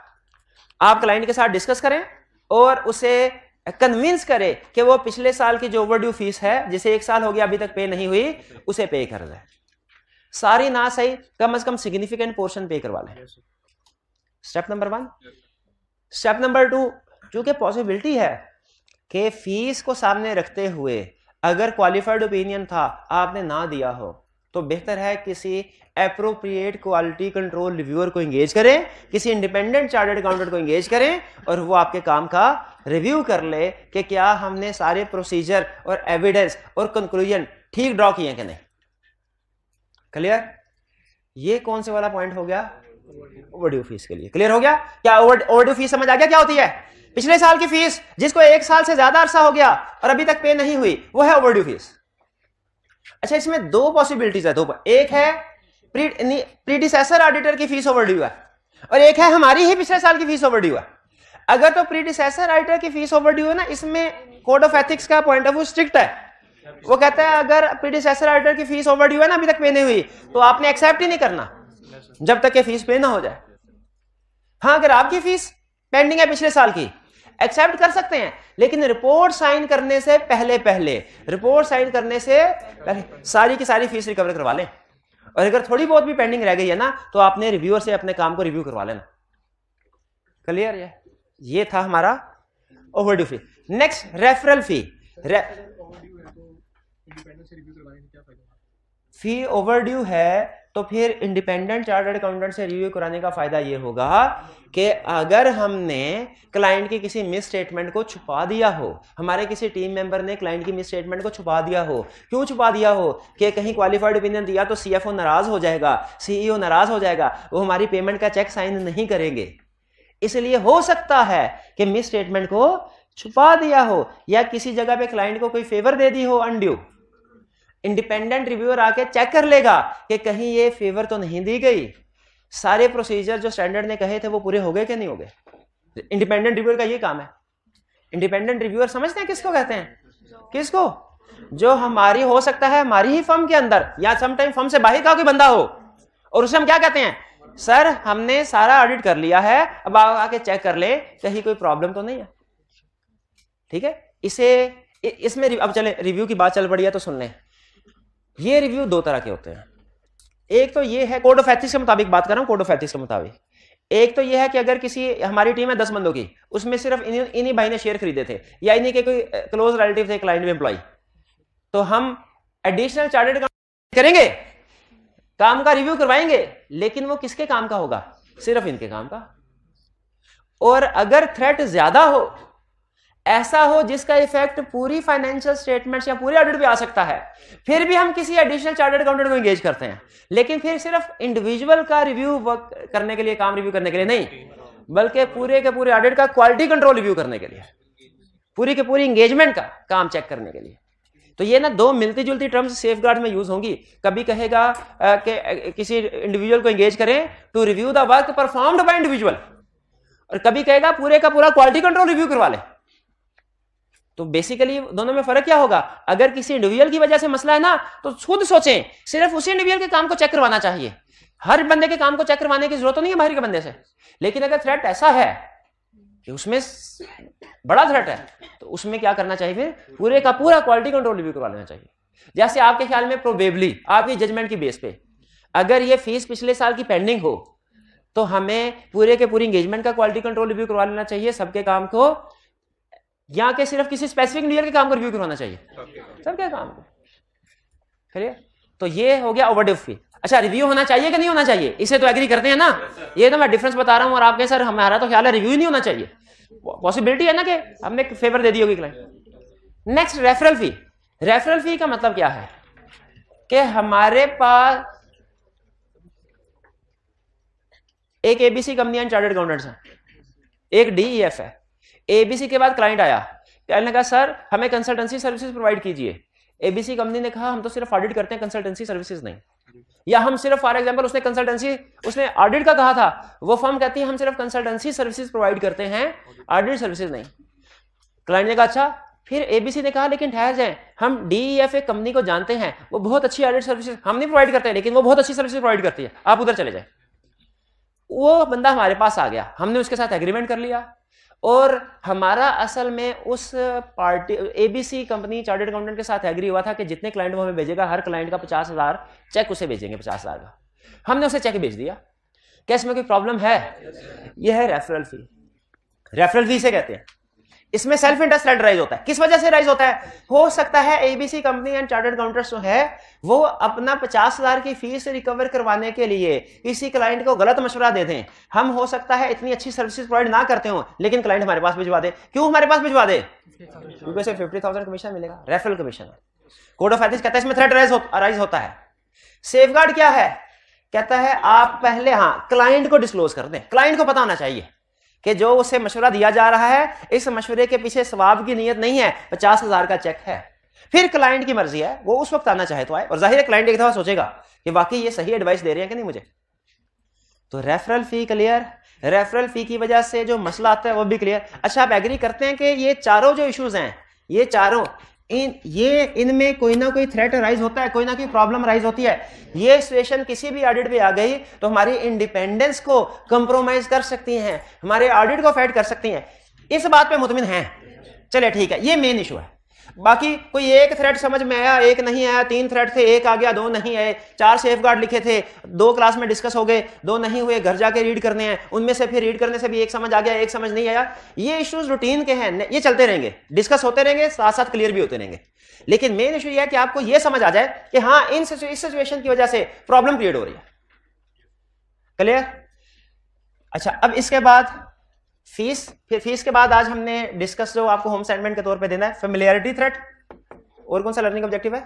आप क्लाइंट के साथ डिस्कस करें और उसे कन्विंस करे कि वो पिछले साल की जो ओवरड्यू फीस है, जिसे 1 साल हो गया अभी तक पे नहीं हुई, उसे पे कर दे। सारी ना सही, कम से कम सिग्निफिकेंट पोर्शन पे करवा लें। Step number 1। स्टेप नंबर 2, क्योंकि पॉसिबिलिटी है कि फीस को सामने रखते हुए अगर क्वालिफाइड ओपिनियन था आपने ना दिया हो, तो बेहतर है किसी एप्रोप्रिएट क्वालिटी कंट्रोल रिव्यूअर को एंगेज करें, किसी इंडिपेंडेंट चार्टर्ड अकाउंटेंट को एंगेज करें और वो आपके काम का रिव्यू कर ले कि क्या हमने सारे प्रोसीजर और एविडेंस और कंक्लूजन ठीक ड्रॉ किए कि नहीं। क्लियर? ये कौन से वाला पॉइंट हो गया? ओवरड्यू फीस के लिए। क्लियर हो गया? क्या ओवरड्यू फीस समझ आ गया क्या होती है? पिछले साल की फीस जिसको 1 साल से ज्यादा अरसा हो गया और अभी तक पे नहीं हुई, वो है ओवरड्यू फीस। अच्छा, इसमें 2 पॉसिबिलिटीज है। एक है प्रीडिसेसर ऑडिटर की फीस ओवरड्यू है और एक है हमारी ही पिछले साल की फीस ओवरड्यू है। अगर तो प्रीडिसेसर ऑडिटर की फीस ओवरड्यू है ना, इसमें कोड ऑफ एथिक्स का पॉइंट ऑफ व्यू स्ट्रिक्ट है। वो कहता है अगर प्रीडिसेसर ऑडिटर की फीस ओवरड्यू है ना, अभी तक पे नहीं हुई, तो आपने एक्सेप्ट ही नहीं करना जब तक ये फीस पे ना हो जाए। हाँ, अगर आपकी फीस पेंडिंग है पिछले साल की, एक्सेप्ट कर सकते हैं, लेकिन रिपोर्ट साइन करने से रिपोर्ट साइन करने से पहले सारी की सारी फीस रिकवर करवा लें। और अगर थोड़ी बहुत भी पेंडिंग रह गई है ना, तो आपने रिव्यूअर से अपने काम को रिव्यू करवा लेना। क्लियर है? ये था हमारा overdue fee. Next, referral fee. Fee overdue है तो फिर इंडिपेंडेंट चार्टर्ड अकाउंटेंट से रिव्यू कराने का फायदा ये होगा कि अगर हमने क्लाइंट की किसी मिस स्टेटमेंट को छुपा दिया हो, हमारे किसी टीम मेंबर ने क्लाइंट की मिस स्टेटमेंट को छुपा दिया हो, क्यों छुपा दिया हो कि कहीं क्वालिफाइड ओपिनियन दिया तो सीएफओ नाराज हो जाएगा, सीईओ नाराज हो जाएगा, वो हमारी पेमेंट का चेक साइन नहीं करेंगे, इसलिए हो सकता है कि मिस स्टेटमेंट को छुपा दिया हो या किसी जगह पे क्लाइंट को कोई फेवर दे दी हो अनड्यू। इंडिपेंडेंट रिव्यूअर आके चेक कर लेगा कि कहीं ये फेवर तो नहीं दी गई, सारे प्रोसीजर जो स्टैंडर्ड ने कहे थे वो पूरे हो गए कि नहीं हो गए। इंडिपेंडेंट रिव्यूअर का ये काम है। इंडिपेंडेंट रिव्यूअर समझते हैं किसको कहते हैं? किसको? जो हमारी हो सकता है हमारी ही फर्म के अंदर या समटाइम फर्म से बाहर का कोई बंदा हो और उसे हम क्या कहते हैं, सर हमने सारा ऑडिट कर लिया है, अब आप आके चेक कर ले कहीं कोई प्रॉब्लम तो नहीं है। ठीक है, इसमें अब चले रिव्यू की बात चल पड़ी है तो सुन लें। ये रिव्यू दो तरह के होते हैं। एक तो ये है कोड ऑफ एथिक्स के मुताबिक बात कर रहा हूं, कोड ऑफ एथिक्स के मुताबिक। एक तो ये है कि अगर किसी हमारी टीम है 10 बंदों की, उसमें सिर्फ इन्हीं भाई ने शेयर खरीदे थे या इन्हीं के कोई क्लोज रिलेटिव थे क्लाइंट में एम्प्लॉय, तो हम एडिशनल चार्टर्ड करेंगे, काम का रिव्यू करवाएंगे, लेकिन वो किसके काम का होगा? सिर्फ इनके काम का। और अगर थ्रेट ज्यादा हो, ऐसा हो जिसका इफेक्ट पूरी फाइनेंशियल स्टेटमेंट्स या पूरे ऑडिट पे आ सकता है, फिर भी हम किसी एडिशनल चार्टर्ड अकाउंटेंट को एंगेज करते हैं, लेकिन फिर सिर्फ इंडिविजुअल का रिव्यू करने के लिए, काम रिव्यू करने के लिए नहीं, बल्कि पूरे के पूरे ऑडिट का क्वालिटी कंट्रोल रिव्यू करने के लिए, पूरी के पूरी एंगेजमेंट का काम चेक करने के लिए। तो ये ना दो मिलती जुलती टर्म्स सेफगार्ड में यूज होंगी। कभी कहेगा कि किसी इंडिविजुअल को एंगेज करें to review the work performed by individual, और कभी कहेगा पूरे का पूरा क्वालिटी कंट्रोल रिव्यू करवा ले। तो बेसिकली दोनों में फर्क क्या होगा? अगर किसी इंडिविजुअल की वजह से मसला है ना, तो खुद सोचें, सिर्फ उसी इंडिविजुअल के काम को चेक करवाना चाहिए, हर बंदे के काम को चेक करवाने की जरूरत तो नहीं है बाहर के बंदे से। लेकिन अगर थ्रेट ऐसा है कि उसमें बड़ा थ्रेट है, तो उसमें क्या करना चाहिए? फिर पूरे का पूरा क्वालिटी कंट्रोल रिव्यू करवा लेना चाहिए। जैसे आपके ख्याल में प्रोबेबली आपकी जजमेंट की बेस पे अगर ये फीस पिछले साल की पेंडिंग हो, तो हमें पूरे के पूरी एंगेजमेंट का क्वालिटी कंट्रोल रिव्यू करवा लेना चाहिए, सबके काम को, या कि सिर्फ किसी स्पेसिफिक इंडिविजुअल के काम को रिव्यू करवाना चाहिए? सबके काम को। चलिए, तो ये हो गया ओवरड्यू फी। अच्छा, रिव्यू होना चाहिए कि नहीं होना चाहिए? इसे तो एग्री करते हैं ना, ये तो मैं डिफरेंस बता रहा हूं और आपके सर हमारा तो ख्याल है रिव्यू ही नहीं होना चाहिए। पॉसिबिलिटी है ना कि हमने फेवर दे दी होगी क्लाइंट। नेक्स्ट, रेफरल फी। रेफरल फी का मतलब क्या है कि हमारे पास एक ABC company and chartered accountants है, एक डीईएफ है। एबीसी के बाद क्लाइंट आया, क्लाइंट ने कहा सर हमें कंसल्टेंसी सर्विसेज प्रोवाइड कीजिए। एबीसी कंपनी ने कहा हम तो सिर्फ ऑडिट करते हैं, कंसल्टेंसी सर्विसेज नहीं। या हम सिर्फ, फॉर एग्जांपल उसने ऑडिट का कहा था, वो फर्म कहती है हम सिर्फ कंसल्टेंसी सर्विसेज प्रोवाइड करते हैं, ऑडिट सर्विसेज नहीं। क्लाइंट ने कहा अच्छा। फिर एबीसी ने कहा लेकिन ठहर जाए, हम डीईएफ एक कंपनी को जानते हैं, वो बहुत अच्छी ऑडिट सर्विसेज हम नहीं प्रोवाइड करते, लेकिन वो बहुत अच्छी सर्विसेज प्रोवाइड करती है, आप उधर चले जाए। वो बंदा हमारे पास आ गया, हमने उसके साथ एग्रीमेंट कर लिया, और हमारा असल में उस party ABC company chartered accountant के साथ एग्री हुआ था कि जितने क्लाइंट वो हमें भेजेगा, हर क्लाइंट का 50,000 चेक उसे भेजेंगे, 50,000 का। हमने उसे चेक भेज दिया। क्या इसमें कोई प्रॉब्लम है? यह है रेफरल फी। रेफरल फी से कहते हैं, इसमें सेल्फ इंटरेस्ट राइज होता है। किस वजह से राइज होता है? हो सकता है ABC company and chartered accountants जो है वो अपना 50,000 की फीस रिकवर करवाने के लिए किसी क्लाइंट को गलत मशवरा दे दें। हम हो सकता है इतनी अच्छी सर्विसेज प्रोवाइड ना करते हो, लेकिन क्लाइंट हमारे पास भिजवा दे। क्यों हमारे पास भिजवा दे? क्योंकि उसे 50,000 कमीशन मिलेगा, referral commission. Code of ethics कहता है इसमें थ्रेट राइज होता है। सेफगार्ड क्या है? कहता है आप पहले क्लाइंट को डिस्क्लोज कर दें। क्लाइंट को पता होना चाहिए कि जो उसे मशवरा दिया जा रहा है, इस मशवरे के पीछे सवाब की नीयत नहीं है, 50,000 का चेक है। फिर क्लाइंट की मर्जी है, वो उस वक्त आना चाहे तो आए, और जाहिर है क्लाइंट एक दफा सोचेगा कि वाकई ये सही एडवाइस दे रहे हैं कि नहीं मुझे। तो referral fee clear. Referral fee की वजह से जो मसला आता है वो भी क्लियर। अच्छा, आप एग्री करते हैं कि ये चारों जो इश्यूज हैं, ये चारों इनमें कोई ना कोई थ्रेट राइज होता है, कोई ना कोई प्रॉब्लम राइज होती है। ये सिचुएशन किसी भी ऑडिट पे आ गई तो हमारी इंडिपेंडेंस को कंप्रोमाइज कर सकती हैं, हमारे ऑडिट को अफेक्ट कर सकती हैं। इस बात पे मुतमिन हैं? चलिए ठीक है, ये मेन इशू है। बाकी कोई एक थ्रेड समझ में आया, एक नहीं आया, 3 थ्रेड थे, एक आ गया, 2 नहीं आए, 4 सेफगार्ड लिखे थे, 2 क्लास में डिस्कस हो गए, 2 नहीं हुए, घर जाके रीड करने हैं, उनमें से फिर रीड करने से भी एक समझ आ गया, एक समझ नहीं आया। ये इश्यूज रूटीन के हैं, ये चलते रहेंगे, डिस्कस होते रहेंगे, साथ साथ क्लियर भी होते रहेंगे। लेकिन मेन इशू यह है कि आपको यह समझ आ जाए कि हाँ इस सिचुएशन की वजह से प्रॉब्लम क्रिएट हो रही है। क्लियर? अच्छा, अब इसके बाद फीस, फिर फीस के बाद आज हमने डिस्कस जो आपको होम असाइनमेंट के तौर पे देना है, फेमिलियरिटी थ्रेट, और कौन सा लर्निंग ऑब्जेक्टिव है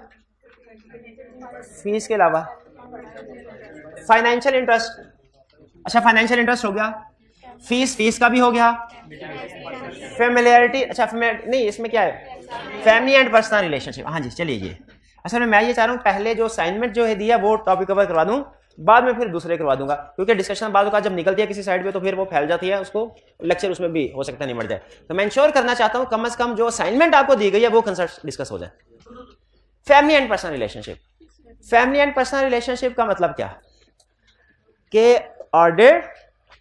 फीस के अलावा? Financial interest. अच्छा, फाइनेंशियल इंटरेस्ट हो गया, फीस का भी हो गया, फेमिलियरिटी, अच्छा नहीं, इसमें क्या है, फैमिली एंड पर्सनल रिलेशनशिप। हाँ जी, चलिए ये असल में मैं ये चाह रहा हूँ पहले जो असाइनमेंट जो है दिया वो टॉपिक कवर करवा दूं, बाद में फिर दूसरे करवा दूंगा, क्योंकि डिस्कशन बाद का जब निकलती है किसी साइड पे तो फिर वो फैल जाती है, उसको लेक्चर उसमें भी हो सकता है निमट जाए। तो मैं इंश्योर करना चाहता हूं कम से कम जो असाइनमेंट आपको दी गई है वो कंसेप्ट डिस्कस हो जाए। Family and personal relationship. Family and personal relationship का मतलब क्या कि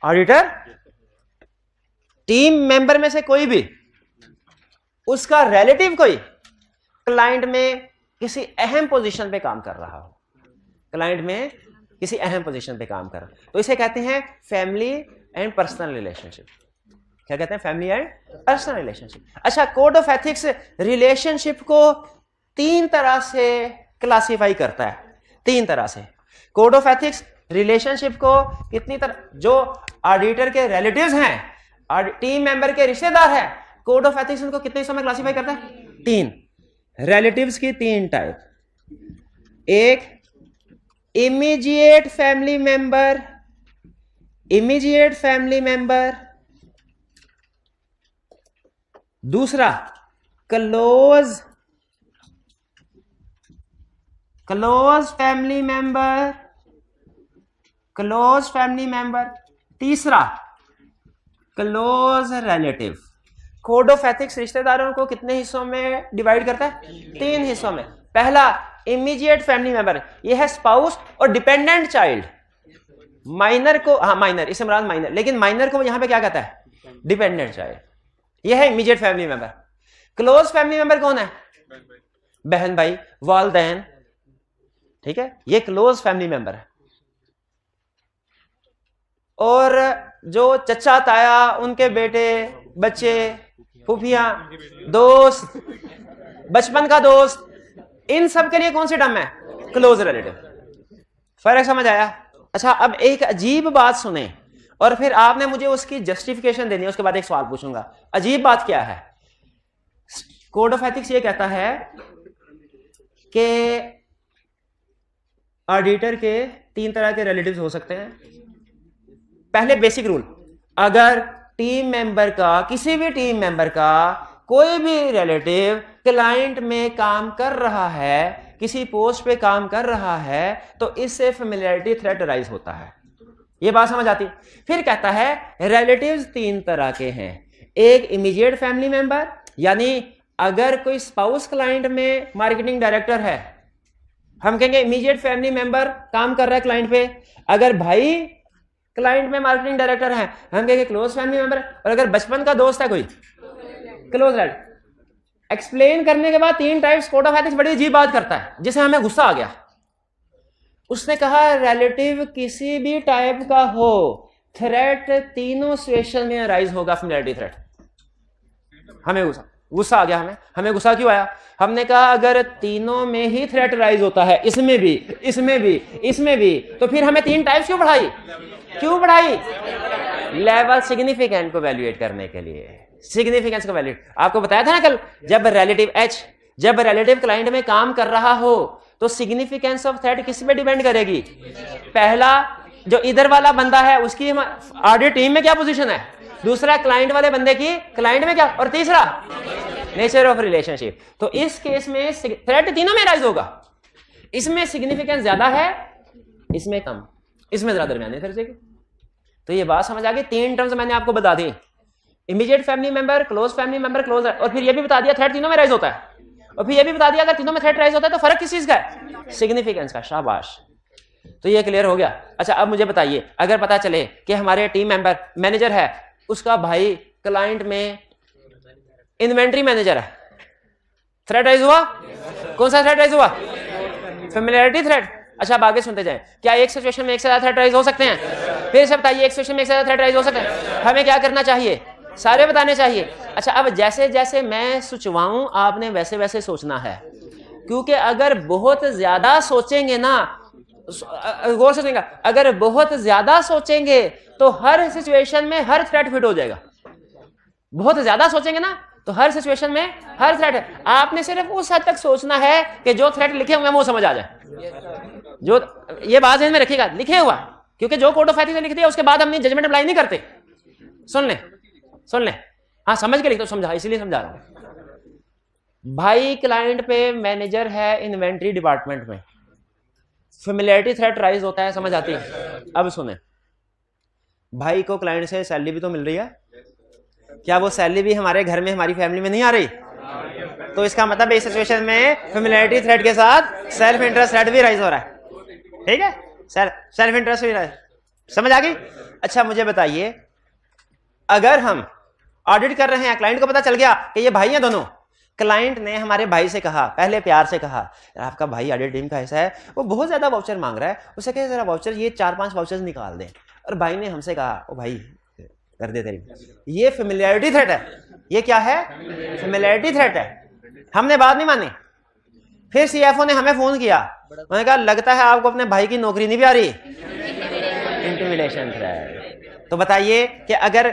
ऑडिटर टीम मेंबर में से कोई भी उसका रिलेटिव कोई क्लाइंट में किसी अहम पोजीशन पे काम कर रहा हो, क्लाइंट में किसी अहम पोजीशन पे काम कर रहा हो, तो इसे कहते हैं फैमिली एंड पर्सनल रिलेशनशिप। क्या कहते हैं? Family and personal relationship. अच्छा, कोड ऑफ एथिक्स रिलेशनशिप को 3 तरह से क्लासिफाई करता है, 3 तरह से। कोड ऑफ एथिक्स रिलेशनशिप को कितनी तरह, जो ऑडिटर के रिलेटिव्स हैं, टीम मेंबर के रिश्तेदार हैं, कोड ऑफ एथिक्स उनको कितने हिस्सों में क्लासिफाई करता है? 3। रिलेटिव्स की 3 टाइप। एक immediate family member, immediate family member. दूसरा close family member, close family member. तीसरा close relative. Code of ethics रिश्तेदारों को कितने हिस्सों में डिवाइड करता है? 3 हिस्सों में। पहला इमीडिएट फैमिली मेंबर, यह है स्पाउस और डिपेंडेंट चाइल्ड। माइनर को, हाँ माइनर, इससे मुराद माइनर, लेकिन माइनर को यहां पे क्या कहता है? Dependent child. यह है immediate family member. Close family member कौन है? बहन भाई, वालदैन, ठीक है, ये क्लोज फैमिली मेंबर है। और जो चचा ताया, उनके बेटे, बच्चे, फूफिया, दोस्त, बचपन का दोस्त, इन सब के लिए कौन सी टर्म है? Close relative. फर्क समझ आया? अच्छा, अब एक अजीब बात सुने और फिर आपने मुझे उसकी जस्टिफिकेशन देनी है, उसके बाद एक सवाल पूछूंगा। अजीब बात क्या है? कोड ऑफ एथिक्स ये कहता है कि ऑडिटर के 3 तरह के रिलेटिव्स हो सकते हैं। पहले बेसिक रूल, अगर टीम मेंबर का, किसी भी टीम मेंबर का कोई भी रिलेटिव क्लाइंट में काम कर रहा है, किसी पोस्ट पे काम कर रहा है, तो इससे फेमिलियरिटी थ्रेट राइज होता है। ये बात समझ आती? फिर कहता है रिलेटिव्स 3 तरह के हैं। एक इमीडिएट फैमिली मेंबर, यानी अगर कोई स्पाउस क्लाइंट में मार्केटिंग डायरेक्टर है, हम कहेंगे इमीडिएट फैमिली मेंबर काम कर रहा है क्लाइंट पे। अगर भाई क्लाइंट में मार्केटिंग डायरेक्टर है, हम कहेंगे क्लोज फैमिली मेंबर। और अगर बचपन का दोस्त है कोई, क्लोज रिलेटिव। एक्सप्लेन करने के बाद 3 टाइप्स कोड ऑफ एथिक्स बड़ी अजीब बात करता है, जिसे हमें गुस्सा आ गया। उसने कहा रिलेटिव किसी भी टाइप का हो, थ्रेट तीनों सिचुएशन में राइज होगा, फेमिलियरिटी थ्रेट। हमें गुस्सा आ गया। हमें गुस्सा क्यों आया? हमने कहा अगर तीनों में ही थ्रेट राइज होता है, इसमें भी, इसमें भी, इसमें भी, तो फिर हमें 3 टाइप्स क्यों बढ़ाई? लेवल सिग्निफिकेंट को वैल्यूएट करने के लिए, सिग्निफिकेंस को वैल्यूएट। आपको बताया था ना कल, जब रिलेटिव H, जब रिलेटिव क्लाइंट में काम कर रहा हो तो सिग्निफिकेंस ऑफ थ्रेट किस पे डिपेंड करेगी? पहला, जो इधर वाला बंदा है उसकी ऑडिट टीम में क्या पोजीशन है, दूसरा क्लाइंट वाले बंदे की क्लाइंट में क्या, और तीसरा नेचर ऑफ रिलेशनशिप। तो इस केस में थ्रेट तीनों में राइज होगा। इसमें सिग्निफिकेंस ज्यादा है, इसमें कम, इसमें जरा दरमियानी थ्रेट। तो ये बात समझ आ गई। 3 टर्म्स मैंने आपको बता दी, immediate family member, close family member, close, और फिर ये भी बता दिया थ्रेट तीनों में राइज होता है। और फिर ये भी बता दिया अगर तीनों में थ्रेट राइज होता है तो फर्क किस चीज का है? सिग्निफिकेंस का। शाबाश, तो ये क्लियर हो गया। अच्छा, अब मुझे बताइए, अगर पता चले कि हमारे टीम मेंबर मैनेजर है, उसका भाई क्लाइंट में इन्वेंट्री मैनेजर है, थ्रेट राइज हुआ? कौन सा थ्रेट राइज हुआ? Familiarity threat. अच्छा अब आगे सुनते जाएं, क्या एक सिचुएशन में एक से ज्यादा थ्रेट राइज हो सकते हैं? फिर से बताइए, एक सिचुएशन में एक से ज्यादा थ्रेट राइज हो सकते हैं? हमें क्या करना चाहिए? सारे बताने चाहिए। अच्छा अब जैसे जैसे मैं सोचवाऊं आपने वैसे वैसे सोचना है, क्योंकि अगर बहुत ज्यादा सोचेंगे ना, गौर से सुनिएगा, अगर बहुत ज्यादा सोचेंगे तो हर सिचुएशन में हर थ्रेट फिट हो जाएगा। बहुत ज्यादा सोचेंगे ना तो हर सिचुएशन में हर थ्रेट है। आपने सिर्फ उस हद तक सोचना है कि जो थ्रेट लिखे हुए हैं वो समझ आ जाए। जो ये बात में रखिएगा, लिखे हुआ, क्योंकि जो कोड ऑफ एथिक्स लिख दिया उसके बाद हम जजमेंट अप्लाई नहीं करते। सुन ले, हाँ समझ के लिख दो, समझा, इसलिए समझा रहा हूं। भाई क्लाइंट पे मैनेजर है इन्वेंट्री डिपार्टमेंट में, फेमिलियरिटी थ्रेट राइज होता है, समझ आती है? अब सुने, भाई को क्लाइंट से सैलरी भी तो मिल रही है, क्या वो सैलरी भी हमारे घर में हमारी फैमिली में नहीं आ रही? तो इसका मतलब इस सिचुएशन में फेमिलियरिटी थ्रेट के साथ सेल्फ इंटरेस्ट थ्रेट भी राइज हो रहा है। ठीक है, सेल्फ इंटरेस्ट भी राइज, समझ आ गई? अच्छा मुझे बताइए, अगर हम ऑडिट कर रहे हैं, क्लाइंट को पता चल गया कि ये भाई हैं दोनों, क्लाइंट ने हमारे भाई से कहा, पहले प्यार से कहा, आपका भाई ऑडिट टीम का ऐसा है, वो बहुत ज्यादा वाउचर मांग रहा है, उसे कहे जरा वाउचर, ये 4-5 वाउचर्स निकाल दें। और भाई ने हमसे कहा, ओ भाई कर दे तेरी। ये फेमिलियरिटी थ्रेट है। ये क्या है? फेमिलियरिटी थ्रेट है। हमने बात नहीं मानी। फिर सीएफओ ने हमें फोन किया, उन्होंने कहा लगता है आपको अपने भाई की नौकरी नहीं भी आ रही, इंटिमिडेशन थ्रेट। तो बताइए कि अगर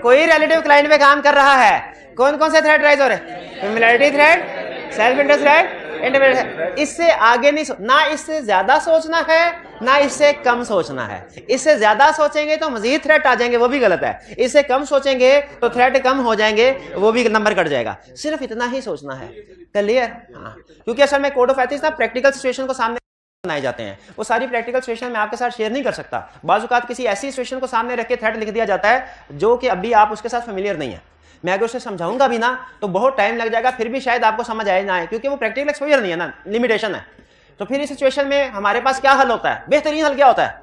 कोई रिलेटिव क्लाइंट पे काम कर रहा है, कौन कौन से थ्रेट राइज हो रहे? Familiarity threat, self interest threat, intimidation. इससे आगे नहीं ना इससे ज्यादा सोचना है ना इससे कम सोचना है। इससे ज्यादा सोचेंगे तो मजीद थ्रेट आ जाएंगे, वो भी गलत है। इससे कम सोचेंगे तो थ्रेट कम हो जाएंगे, वो भी नंबर कट जाएगा। सिर्फ इतना ही सोचना है। क्लियर? हाँ, क्योंकि असल में कोड ऑफ एथिक्स ना प्रैक्टिकल सिचुएशन को सामने बनाए जाते हैं, वो सारी प्रैक्टिकल सिचुएशन मैं आपके साथ शेयर नहीं कर सकता। बाज़ औक़ात किसी ऐसी सिचुएशन को सामने रख के थ्रेट लिख दिया जाता है जो कि अभी आप उसके साथ फेमिलियर नहीं है। मैं अगर उसे समझाऊंगा भी ना तो बहुत टाइम लग जाएगा, फिर भी शायद आपको समझ आए ना आए, क्योंकि वो प्रैक्टिकल एक्सपोजर नहीं है ना, लिमिटेशन है। तो फिर इस सिचुएशन में हमारे पास क्या हल होता है? बेहतरीन हल क्या होता है?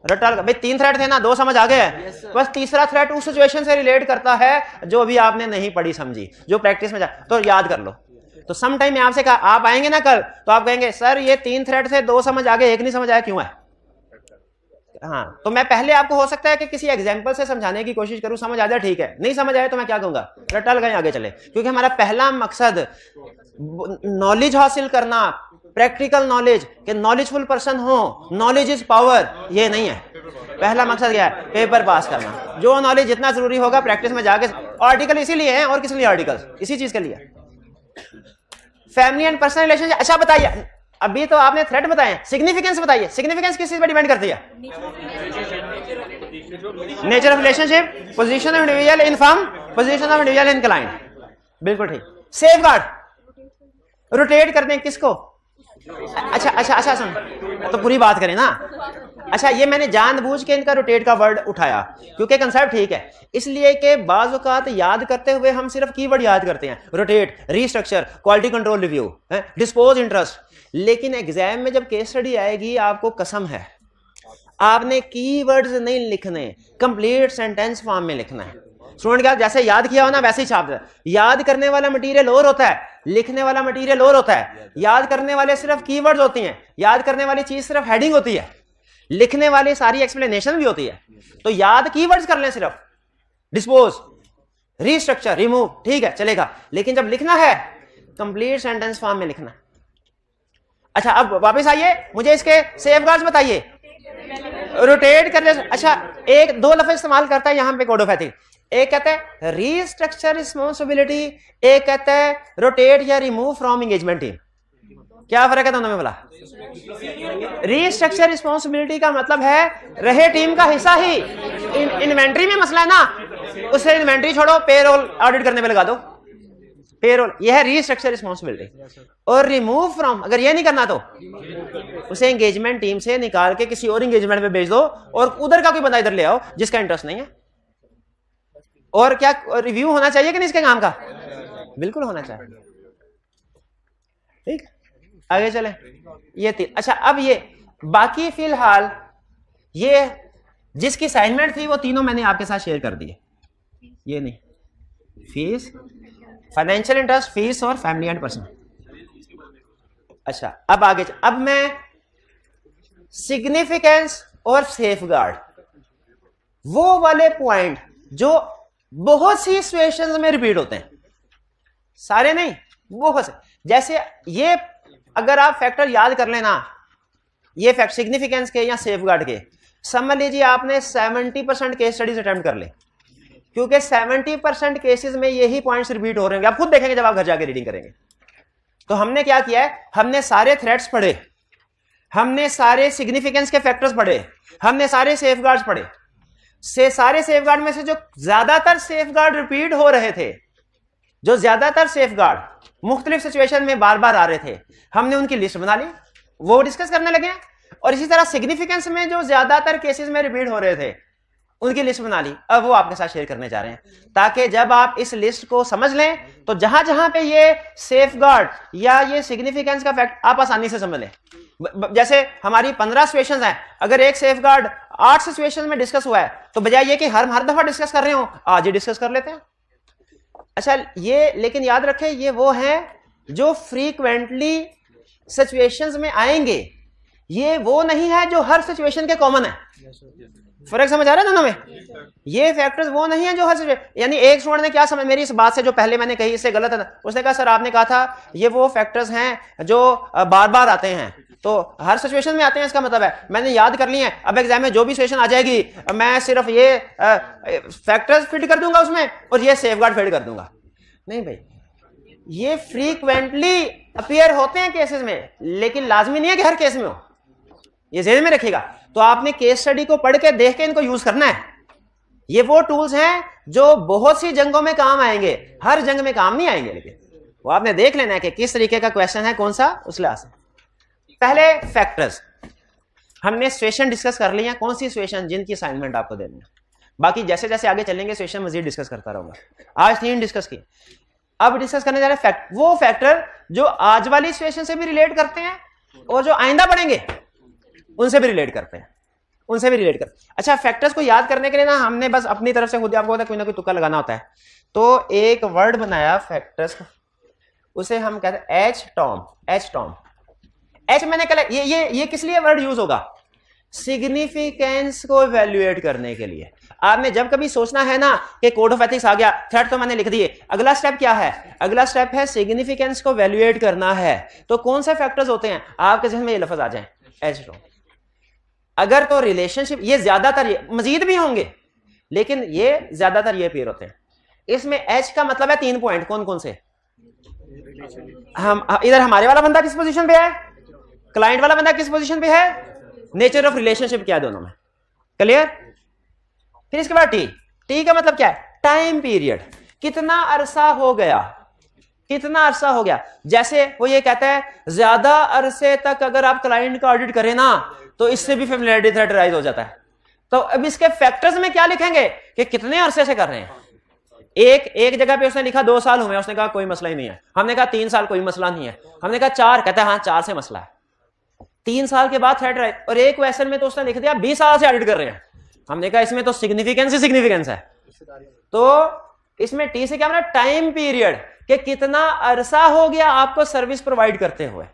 रट्टा भाई 3 थ्रेट थे ना, 2 समझ आ गए हैं, बस तीसरा थ्रेट उस सिचुएशन से रिलेट करता है जो अभी आपने नहीं पढ़ी समझी, जो प्रैक्टिस में तो याद कर लो। तो सम टाइम में आपसे कहा आप आएंगे ना कल, तो आप कहेंगे सर ये 3 थ्रेट थे, 2 समझ आ गए, 1 नहीं समझ आया, क्यों है? हाँ, तो मैं पहले आपको हो सकता है कि किसी एग्जांपल से समझाने की कोशिश करूं, समझ आ जाए ठीक है, नहीं समझ आए तो मैं क्या कहूंगा, रट्टा लगाएं आगे चले। क्योंकि हमारा पहला मकसद नॉलेज हासिल करना, प्रैक्टिकल नॉलेज, कि नॉलेजफुल पर्सन हो, नॉलेज इज पावर, ये नहीं है। पहला मकसद क्या है? पेपर पास करना। जो नॉलेज जितना जरूरी होगा प्रैक्टिस में जाके, आर्टिकल इसीलिए है, और किस लिए आर्टिकल? इसी चीज के लिए। Family and personal relationship. अच्छा बताइए, अभी तो आपने थ्रेट बताए, सिग्निफिकेंस बताइए, सिग्निफिकेंस किस चीज पर डिपेंड करती है? Nature of relationship, position of individual in firm, position of individual in client. बिल्कुल ठीक। सेफगार्ड, रोटेट करते हैं किसको? अच्छा सुन, तो पूरी बात करें ना। अच्छा, ये मैंने जानबूझ के इनका रोटेट का वर्ड उठाया क्योंकि कंसेप्ट ठीक है, इसलिए कि बाज़ औक़ात याद करते हुए हम सिर्फ कीवर्ड याद करते हैं, rotate, restructure, quality control review, dispose, interest. लेकिन एग्जाम में जब केस स्टडी आएगी, आपको कसम है आपने कीवर्ड्स नहीं लिखने, कंप्लीट सेंटेंस फॉर्म में लिखना है। स्टूडेंट क्या जैसे याद किया हो ना वैसे ही छाप दे। याद करने वाला मटेरियल और होता है, लिखने वाला मटेरियल और होता है। याद करने वाले सिर्फ कीवर्ड्स होती हैं, याद करने वाली चीज सिर्फ हेडिंग होती है, लिखने वाली सारी एक्सप्लेनेशन भी होती है। तो याद कीवर्ड्स कर लें सिर्फ, डिस्पोज, रीस्ट्रक्चर, रिमूव, ठीक है चलेगा। लेकिन जब लिखना है कंप्लीट सेंटेंस फॉर्म में लिखना। अच्छा, अब वापस आइए, मुझे इसके सेफगार्ड्स बताइए। रोटेट कर ले। अच्छा, 1-2 लफ्ज इस्तेमाल करता है यहां पे कोड ऑफ एथिक्स। एक कहता है रीस्ट्रक्चर रिस्पॉन्सिबिलिटी, एक कहता है रोटेट या रिमूव फ्रॉम एंगेजमेंट टीम। क्या फर्क है दोनों में बोला? रीस्ट्रक्चर रिस्पॉन्सिबिलिटी का मतलब है रहे टीम का हिस्सा ही। इन्वेंट्री में मसला है ना, उससे इन्वेंट्री छोड़ो, पेरोल ऑडिट करने पे लगा दो, पेरोल, यह है रीस्ट्रक्चर रिस्पॉन्सिबिलिटी। और रिमूव फ्रॉम, अगर ये नहीं करना तो उसे एंगेजमेंट टीम से निकाल के किसी और एंगेजमेंट पे भेज दो और उधर का कोई बंदा इधर ले आओ जिसका इंटरेस्ट नहीं है। और क्या रिव्यू होना चाहिए कि नहीं इसके काम का? बिल्कुल होना चाहिए। ठीक, आगे चले। ये 3। अच्छा, अब ये बाकी फिलहाल ये जिसकी असाइनमेंट थी वो तीनों मैंने आपके साथ शेयर कर दिए। ये नहीं, फीस, फाइनेंशियल इंटरेस्ट, फीस और फैमिली एंड पर्सनल। अच्छा, अब आगे अब मैं सिग्निफिकेंस और सेफगार्ड, वो वाले पॉइंट जो बहुत सी सिचुएशंस में रिपीट होते हैं, सारे नहीं बहुत से। जैसे ये अगर आप फैक्टर याद कर लेना, ये फैक्ट सिग्निफिकेंस के या सेफगार्ड के, समझ लीजिए आपने 70% केस स्टडीज अटेम्प्ट कर ले, क्योंकि 70% केसेस में यही पॉइंट्स रिपीट हो रहे होंगे, आप खुद देखेंगे जब आप घर जाके रीडिंग करेंगे। तो हमने क्या किया है, हमने सारे थ्रेट्स पढ़े, हमने सारे सिग्निफिकेंस के फैक्टर्स पढ़े, हमने सारे सेफगार्ड्स पढ़े। सारे सेफगार्ड में से जो ज्यादातर सेफगार्ड रिपीट हो रहे थे, जो ज्यादातर सेफगार्ड मुख्तलिफ सिचुएशन में बार बार आ रहे थे, हमने उनकी लिस्ट बना ली, वो डिस्कस करने लगे। और इसी तरह सिग्निफिकेंस में जो ज्यादातर केसेस में रिपीट हो रहे थे, उनकी लिस्ट बना ली, अब वो आपके साथ शेयर करने जा रहे हैं, ताकि जब आप इस लिस्ट को समझ लें तो जहां जहां पे ये सेफगार्ड या ये सिग्निफिकेंस का फैक्ट आप आसानी से समझ लें। जैसे हमारी 15 सिचुएशंस हैं, अगर एक सेफगार्ड 8 सिचुएशंस में डिस्कस हुआ है, तो बजाय ये कि हर दफा डिस्कस कर रहे हो, आज ही डिस्कस कर लेते हैं। अच्छा, ये लेकिन याद रखें, ये वो हैं जो फ्रीक्वेंटली सिचुएशंस में आएंगे, ये वो नहीं है जो हर सिचुएशन के कॉमन है। फर्क समझ आ रहा है दोनों में? ये फैक्टर्स वो नहीं है जो हर सिचुएशन, यानी एक स्टूडेंट ने क्या समझ, मेरी इस बात से जो पहले मैंने कही इससे गलत है, उसने कहा सर आपने कहा था ये वो फैक्टर्स हैं जो बार बार आते हैं, तो हर सिचुएशन में आते हैं, इसका मतलब है मैंने याद कर ली है, अब एग्जाम में जो भी सिचुएशन आ जाएगी मैं सिर्फ ये फैक्टर्स फिट कर दूंगा उसमें और ये सेफगार्ड फिट कर दूंगा। नहीं भाई, ये फ्रीक्वेंटली अपीयर होते हैं केसेस में, लेकिन लाजमी नहीं है कि हर केस में हो, ये ज़हन में रखिएगा। तो आपने केस स्टडी को पढ़ के देख के इनको यूज करना है। ये वो टूल्स हैं जो बहुत सी जंगों में काम आएंगे, हर जंग में काम नहीं आएंगे, लेकिन वो आपने देख लेना है कि किस तरीके का क्वेश्चन है, कौन सा, उस लिहाज से। पहले फैक्टर्स, हमने सिचुएशन डिस्कस कर लिया, कौन सी सिचुएशन जिनकी असाइनमेंट आपको देनी है, बाकी जैसे जैसे आगे चलेंगे सिचुएशन मजीद डिस्कस करता रहूंगा। आज 3 डिस्कस की, अब डिस्कस करने जा रहे हैं वो फैक्टर जो आज वाली सिचुएशन से भी रिलेट करते हैं और जो आइंदा पढ़ेंगे उनसे भी रिलेट करते हैं, उनसे भी रिलेट कर। अच्छा, फैक्टर्स को याद करने के लिए ना हमने बस अपनी तरफ से खुद आपको कोई ना कोई तुक्का लगाना होता है। तो एक वर्ड बनाया फैक्टर्स, उसे हम कहते हैं एच टॉम। एच मैंने कहा ये किस लिए वर्ड यूज होगा, सिग्निफिकेंस को इवैल्यूएट करने के लिए। आपने जब कभी सोचना है ना कि कोड ऑफ एथिक्स आ गया, थ्रेट तो मैंने लिख दिए, अगला स्टेप क्या है, अगला स्टेप है सिग्निफिकेंस को इवैल्यूएट करना है। तो कौन से फैक्टर्स होते हैं, आपके ज़हन में ये लफ्ज आ जाए, एच टॉम। अगर तो रिलेशनशिप, ये ज्यादातर, ये मजीद भी होंगे लेकिन ये ज्यादातर ये पेयर होते हैं। इसमें एच का मतलब है 3 पॉइंट, कौन कौन से, हम इधर हमारे वाला बंदा किस पोजीशन पे है, क्लाइंट वाला बंदा किस पोजीशन पे है, नेचर ऑफ रिलेशनशिप क्या है दोनों में, क्लियर। फिर इसके बाद टी का मतलब क्या है, टाइम पीरियड, कितना अरसा हो गया, कितना अरसा हो गया। जैसे वो ये कहता है ज्यादा अरसे तक अगर आप क्लाइंट का ऑडिट करें ना तो इससे भी फेमिलियरिटी थ्रेट राइज हो जाता है। तो अब इसके फैक्टर्स में क्या लिखेंगे कि कितने अरसे से कर रहे हैं। एक जगह पे उसने लिखा 2 साल हुए, उसने कहा कोई मसला ही नहीं है। हमने कहा 3 साल, कोई मसला नहीं है। हमने कहा 4, कहता है हाँ 4 से मसला है। 3 साल के बाद थ्रेट राइज। और एक क्वेश्चन में तो उसने लिख दिया 20 साल से ऑडिट कर रहे हैं। हमने कहा इसमें तो सिग्निफिकेंस ही सिग्निफिकेंस है। तो इसमें टी से क्या मतलब, टाइम पीरियड, कि कितना अरसा हो गया आपको सर्विस प्रोवाइड करते हुए।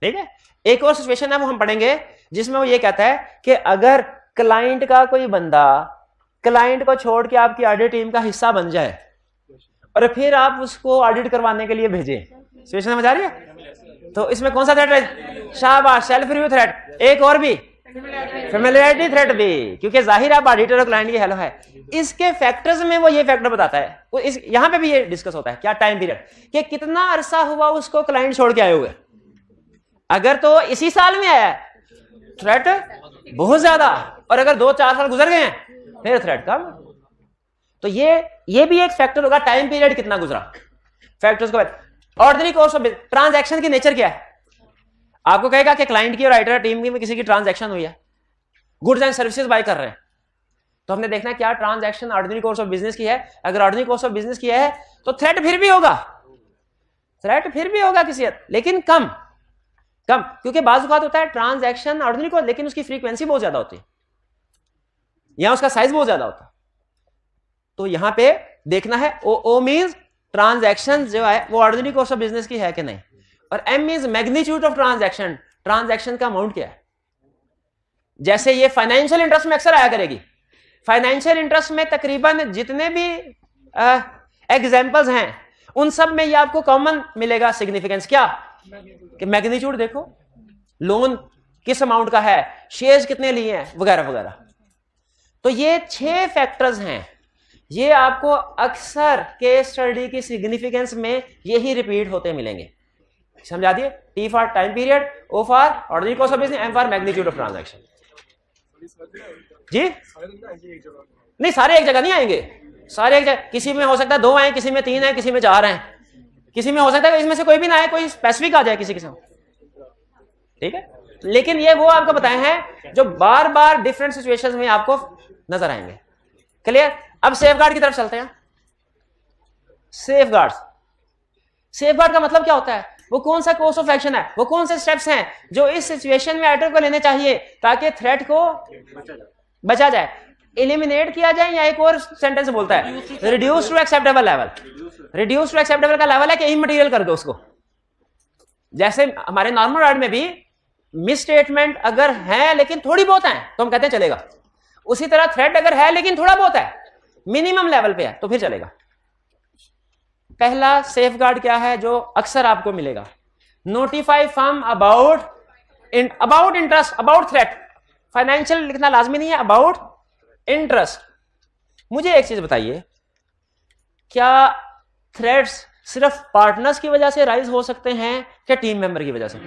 ठीक है। एक और सिचुएशन है वो हम पढ़ेंगे जिसमें वो ये कहता है कि अगर क्लाइंट का कोई बंदा क्लाइंट को छोड़ के आपकी ऑडिट टीम का हिस्सा बन जाए और फिर आप उसको ऑडिट करवाने के लिए भेजें। सिचुएशन समझ आ रही है। तो इसमें कौन सा थ्रेट है, शाबाश, सेल्फ रिव्यू थ्रेट। एक और भी फेमिलियरिटी थ्रेट भी, क्योंकि जाहिर है आप ऑडिटर और क्लाइंट की हेलो है। इसके फैक्टर्स में वो ये फैक्टर बताता है, यहां पे भी ये डिस्कस होता है क्या, टाइम पीरियड, कि कितना अरसा हुआ उसको क्लाइंट छोड़ के आए हुए। अगर तो इसी साल में आया थ्रेट बहुत ज्यादा, और अगर 2-4 साल गुजर गए हैं फिर थ्रेट कम। तो ये भी एक फैक्टर होगा, टाइम पीरियड कितना गुजरा। फैक्टर्स को ऑर्डिनरी कोर्स ऑफ ट्रांजैक्शन की नेचर क्या है, आपको कहेगा कि क्लाइंट की और राइटर टीम की में किसी की ट्रांजैक्शन हुई है, गुड्स एंड सर्विसेज बाय कर रहे हैं। तो हमने देखना है क्या transaction ordinary course of business की है। अगर ऑर्डिनरी कोर्स ऑफ बिजनेस की है तो थ्रेट फिर भी होगा, थ्रेट फिर भी होगा किसी, लेकिन कम, क्योंकि बाज़ औक़ात होता है ट्रांजैक्शन ऑर्डिनरी को, लेकिन उसकी फ्रीक्वेंसी बहुत ज्यादा होती है या उसका साइज बहुत ज्यादा होता है। तो यहां पे देखना है। ओ मींस ट्रांजैक्शन जो है वो ऑर्डिनरी कॉस्ट ऑफ बिजनेस की है कि नहीं, और M means magnitude of transaction, transaction का अमाउंट क्या है। जैसे ये फाइनेंशियल इंटरेस्ट में अक्सर आया करेगी, फाइनेंशियल इंटरेस्ट में तकरीबन जितने भी एग्जांपल्स हैं उन सब में ये आपको कॉमन मिलेगा सिग्निफिकेंस क्या, कि मैग्नीट्यूड देखो, लोन किस अमाउंट का है, शेयर्स कितने लिए हैं, वगैरह वगैरह। तो ये 6 फैक्टर्स हैं, ये आपको अक्सर केस स्टडी की सिग्निफिकेंस में यही रिपीट होते मिलेंगे। समझा दिए। T for time period, O for ordinary cost of business, M for magnitude of transaction. जी नहीं, सारे एक जगह नहीं आएंगे, सारे एक जगह, किसी में हो सकता है 2 आए, किसी में 3 आए, किसी में 4 आए, किसी में हो सकता है इसमें से कोई भी ना आए, कोई स्पेसिफिक आ जाए किसी किस्म। ठीक है, लेकिन ये वो आपको बताए हैं जो बार बार डिफरेंट सिचुएशंस में आपको नजर आएंगे। क्लियर। अब सेफगार्ड की तरफ चलते हैं। सेफगार्ड, सेफगार्ड का मतलब क्या होता है, वो कौन सा कोर्स ऑफ एक्शन है, वो कौन से स्टेप्स हैं जो इस सिचुएशन में एक्टर को लेने चाहिए ताकि थ्रेट को बचा जाए, एलिमिनेट किया जाए, या एक और सेंटेंस बोलता है reduce to acceptable level. Reduce to acceptable का लेवल है कि इमटेरियल कर दो उसको। जैसे हमारे नॉर्मल वर्ड में भी मिस स्टेटमेंट अगर है लेकिन थोड़ी बहुत है तो हम कहते हैं चलेगा, उसी तरह थ्रेट अगर है लेकिन थोड़ा बहुत है, मिनिमम लेवल पे है, तो फिर चलेगा। पहला सेफगार्ड क्या है जो अक्सर आपको मिलेगा, notify firm about interest, about threat. Financial लिखना लाजमी नहीं है, अबाउट इंटरेस्ट। मुझे एक चीज बताइए, क्या थ्रेट्स सिर्फ पार्टनर्स की वजह से राइज हो सकते हैं क्या टीम मेंबर की वजह से?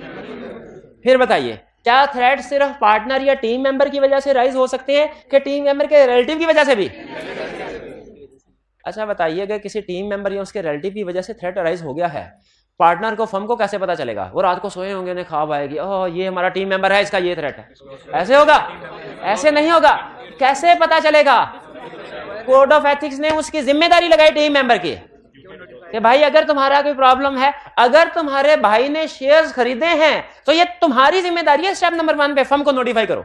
फिर बताइए, क्या थ्रेट सिर्फ पार्टनर या टीम मेंबर की वजह से राइज हो सकते हैं कि टीम मेंबर के रिलेटिव की वजह से भी? अच्छा बताइए, अगर किसी टीम मेंबर या उसके रिलेटिव की वजह से थ्रेट राइज हो गया है, पार्टनर को, फर्म को कैसे पता चलेगा? वो रात को सोए होंगे, उन्हें ख्वाब आएगी, ओह ये हमारा टीम मेंबर है, इसका ये थ्रेट है, ऐसे होगा? ऐसे नहीं होगा। कैसे पता चलेगा? कोड ऑफ एथिक्स ने उसकी जिम्मेदारी लगाई टीम मेंबर की कि भाई अगर तुम्हारा कोई प्रॉब्लम है, अगर तुम्हारे भाई ने शेयर्स खरीदे हैं तो ये तुम्हारी जिम्मेदारी है। स्टेप नंबर 1 पे फर्म को नोटिफाई करो।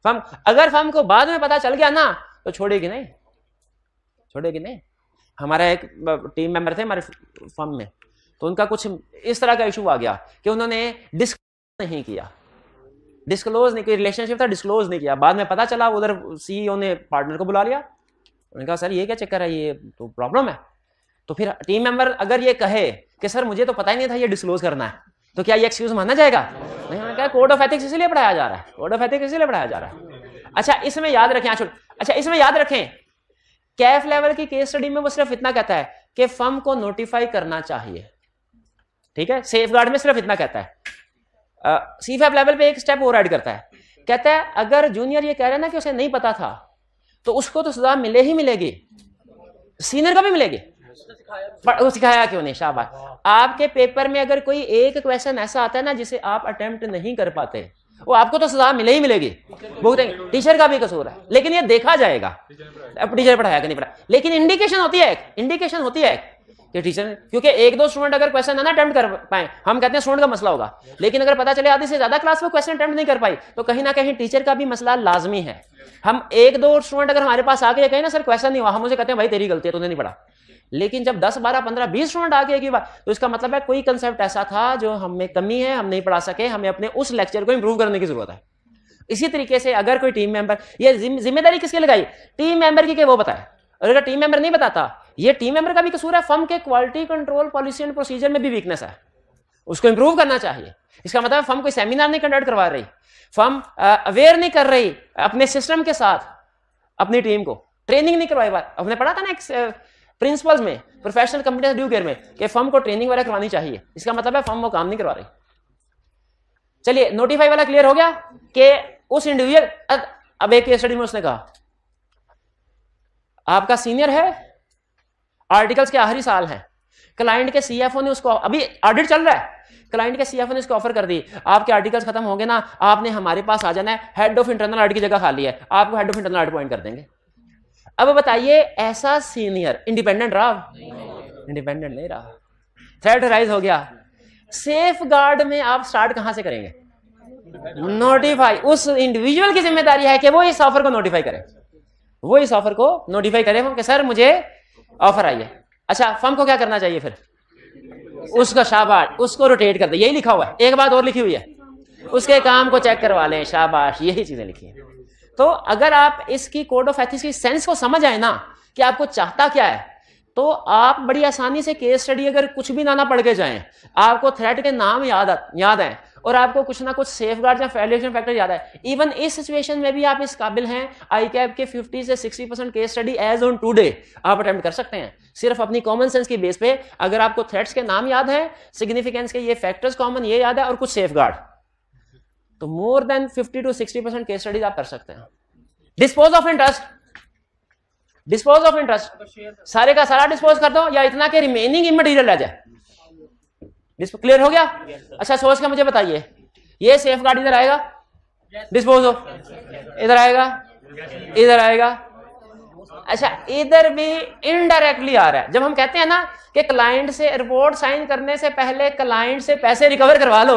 फर्म, अगर फर्म को बाद में पता चल गया ना तो छोड़ेगी नहीं, छोड़ेगी नहीं। हमारा एक टीम मेंबर थे हमारे फर्म में, तो उनका कुछ इस तरह का इशू आ गया कि उन्होंने डिस्क्लोज नहीं किया, डिस्क्लोज नहीं किया, रिलेशनशिप था, डिस्क्लोज नहीं किया। बाद में पता चला, उधर सीईओ ने पार्टनर को बुला लिया, उन्होंने कहा सर ये क्या चक्कर है, ये तो प्रॉब्लम है। तो फिर टीम मेंबर अगर ये कहे कि सर मुझे तो पता ही नहीं था ये डिस्क्लोज करना है, तो क्या ये एक्सक्यूज माना जाएगा? नहीं। उन्होंने कहा कोड ऑफ एथिक्स इसीलिए पढ़ाया जा रहा है, कोड ऑफ एथिक्स इसीलिए पढ़ाया जा रहा है। अच्छा इसमें याद रखें, अच्छा इसमें याद रखें, कैफ लेवल की केस स्टडी में वो सिर्फ इतना कहता है कि फर्म को नोटिफाई करना चाहिए। ठीक है, सेफगार्ड में सिर्फ इतना कहता है। सीफैप लेवल पे एक स्टेप और ऐड करता है, कहता है अगर जूनियर ये कह रहा है ना कि उसे नहीं पता था तो उसको तो सजा मिले ही मिलेगी, सीनियर को भी मिलेगी। वो सिखाया क्यों नहीं? शाबाश। आपके पेपर में अगर कोई एक क्वेश्चन ऐसा आता है ना जिसे आप अटेम्प्ट नहीं कर पाते, वो आपको तो सजा मिले ही मिलेगी, भुगतेंगे। टीचर का भी कसूर है, लेकिन ये देखा जाएगा अब टीचर पढ़ाया कि नहीं पढ़ाया, लेकिन इंडिकेशन होती है, इंडिकेशन होती है कि टीचर, क्योंकि 1-2 स्टूडेंट अगर क्वेश्चन ना अटेम्प्ट कर पाए, हम कहते हैं स्टूडेंट का मसला होगा, लेकिन अगर पता चले आधी से ज्यादा क्लास में क्वेश्चन अटेम्प्ट नहीं कर पाई तो कहीं ना कहीं टीचर का भी मसला लाजमी है। हम 1-2 स्टूडेंट अगर हमारे पास आके कहें ना सर क्वेश्चन नहीं हुआ, हम उसे कहते हैं भाई तेरी गलती है, तूने नहीं पढ़ा। लेकिन जब 10, 12, 15, 20 स्टूडेंट आगे एक ही बार, तो इसका मतलब है कोई कंसेप्ट ऐसा था जो हमें कमी है, हम नहीं पढ़ा सके, हमें अपने उस लेक्चर को इंप्रूव करने की जरूरत है। इसी तरीके से अगर कोई टीम मेंबर, ये जिम्मेदारी किसके लगाई? टीम मेंबर की, वो बताए। और अगर टीम मेंबर नहीं बताता, ये टीम मेंबर का भी कसूर है, फर्म के quality control policy and procedure में भी वीकनेस है, उसको इंप्रूव करना चाहिए। इसका मतलब फर्म कोई सेमिनार नहीं कंडक्ट करवा रही, फर्म अवेयर नहीं कर रही अपने सिस्टम के साथ, अपनी टीम को ट्रेनिंग नहीं करवाई। बात हमने पढ़ा था ना एक प्रिंसिपल्स में, प्रोफेशनल कंपनी ड्यू केयर में, कि फर्म को ट्रेनिंग वगैरह करवानी चाहिए। इसका मतलब है फर्म वो काम नहीं करवा रही। चलिए नोटिफाई वाला क्लियर हो गया कि उस इंडिविजुअल, अब एक केस स्टडी में उसने कहा आपका सीनियर है, आर्टिकल्स के आखिरी साल हैं, क्लाइंट के सीएफओ ने उसको, अभी ऑडिट चल रहा है, क्लाइंट के सीएफओ ने इसको ऑफर कर दी, आपके आर्टिकल्स खत्म होंगे ना, आपने हमारे पास आ जाना है, हेड ऑफ इंटरनल ऑडिट की जगह खाली है, आपको head of internal audit appoint कर देंगे। अब बताइए ऐसा सीनियर इंडिपेंडेंट रहा? इंडिपेंडेंट नहीं रहा, थ्रेट राइज हो गया। सेफ गार्ड में आप स्टार्ट कहां से करेंगे? नोटिफाई। उस इंडिविजुअल की जिम्मेदारी है कि वो इस ऑफर को नोटिफाई करे, वो इस ऑफर को नोटिफाई करे कि सर मुझे ऑफर आई है। अच्छा, फर्म को क्या करना चाहिए फिर? उसका शाबाश, उसको रोटेट कर दे, यही लिखा हुआ है। एक बात और लिखी हुई है, उसके काम को चेक करवा लें, शाबाश, यही चीजें लिखी हैं। तो अगर आप इसकी कोड ऑफ एथिक्स की सेंस को समझ आए ना कि आपको चाहता क्या है, तो आप बड़ी आसानी से केस स्टडी अगर कुछ भी ना पढ़ के जाएं, आपको थ्रेट के नाम याद है और आपको कुछ ना कुछ सेफगार्ड या वैल्यूएशन फैक्टर याद है। इवन इस सिचुएशन में भी आप इस काबिल हैं, ICAP के 50 से 60% case study as on today आप अटेम्प्ट कर सकते हैं, सिर्फ अपनी कॉमन सेंस की बेस पे। अगर आपको थ्रेट्स के नाम याद है, सिग्निफिकेंस के ये फैक्टर्स कॉमन ये याद है और कुछ सेफगार्ड, तो more than 50 to 60% case studies आप कर सकते हैं। Dispose of interest, dispose of interest सारे का सारा डिस्पोज कर दो या इतना के रिमेनिंग इमटेरियल रह जाए। क्लियर हो गया? अच्छा, सोच के मुझे बताइए, ये सेफगार्ड इधर आएगा, डिस्पोज ऑफ इधर आएगा, इधर आएगा। अच्छा, इधर भी इनडायरेक्टली आ रहा है। जब हम कहते हैं ना कि क्लाइंट से रिपोर्ट साइन करने से पहले क्लाइंट से पैसे रिकवर करवा लो,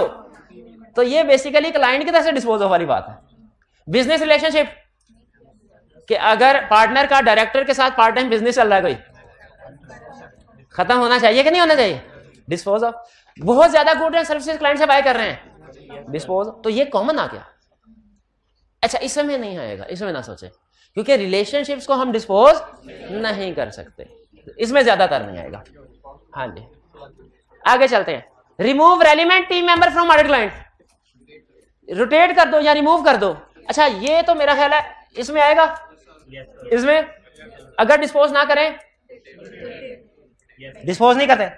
तो ये बेसिकली क्लाइंट की तरफ से डिस्पोज ऑफ वाली बात है। बिजनेस रिलेशनशिप, कि अगर पार्टनर का डायरेक्टर के साथ पार्ट टाइम बिजनेस चल रहा है, कोई खत्म होना चाहिए कि नहीं होना चाहिए? Dispose of. बहुत ज्यादा गुड एंड सर्विसेज क्लाइंट से बाय कर रहे हैं, डिस्पोज। तो ये कॉमन आ गया। अच्छा, इसमें नहीं आएगा, इसमें ना सोचे, क्योंकि रिलेशनशिप्स को हम डिस्पोज नहीं कर सकते, इसमें ज्यादातर नहीं आएगा। हाँ जी, आगे चलते हैं। Remove relevant team member from audit client, rotate कर दो या रिमूव कर दो। अच्छा, ये तो मेरा ख्याल है इसमें आएगा। इसमें अगर डिस्पोज ना करें, डिस्पोज नहीं करते,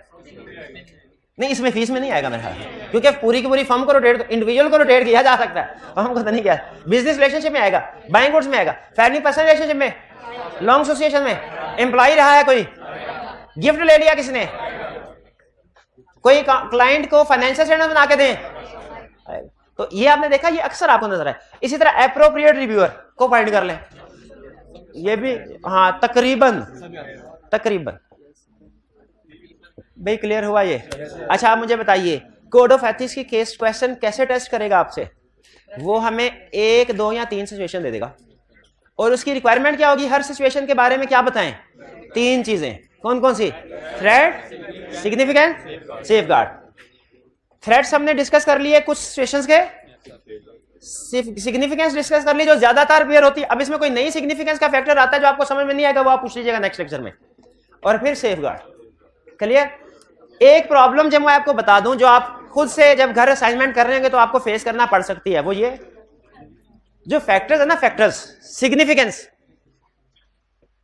नहीं, इसमें फीस में नहीं आएगा मेरा ख्याल, क्योंकि पूरी की पूरी फर्म को रोटेट, इंडिविजुअल को रोटेट किया जा सकता है, फर्म को तो नहीं किया। बिजनेस रिलेशनशिप में आएगा, बाइंग गुड्स में आएगा, फैमिली पर्सनल रिलेशनशिप में, लॉन्ग एसोसिएशन में, एम्प्लॉय रहा है कोई, गिफ्ट ले लिया किसने, कोई क्लाइंट को फाइनेंशियल स्टेटमेंट बना के दें, तो ये आपने देखा, ये अक्सर आपको नजर आए। इसी तरह एप्रोप्रिएट रिव्यूअर को फाइंड कर लें, ये भी हाँ तकरीबन भाई क्लियर हुआ ये। अच्छा, आप मुझे बताइए, कोड ऑफ एथिक्स की केस क्वेश्चन कैसे टेस्ट करेगा आपसे? वो हमें 1, 2 या 3 सिचुएशन दे देगा, और उसकी रिक्वायरमेंट क्या होगी? हर सिचुएशन के बारे में क्या बताएं? 3 चीजें। कौन कौन सी? Threat, significance, safeguard. थ्रेट्स हमने डिस्कस कर लिए कुछ सिचुएशंस के, सिग्निफिकेंस डिस्कस कर ली जो ज्यादातर अपियर होती है। अब इसमें कोई नई सिग्निफिकेंस का फैक्टर आता है जो आपको समझ में नहीं आएगा, वो आप पूछ लीजिएगा नेक्स्ट लेक्चर में। और फिर सेफगार्ड। क्लियर? एक प्रॉब्लम जब मैं आपको बता दूं, जो आप खुद से जब घर असाइनमेंट कर रहे होंगे तो आपको फेस करना पड़ सकती है, वो ये जो फैक्टर्स है ना, फैक्टर्स, सिग्निफिकेंस,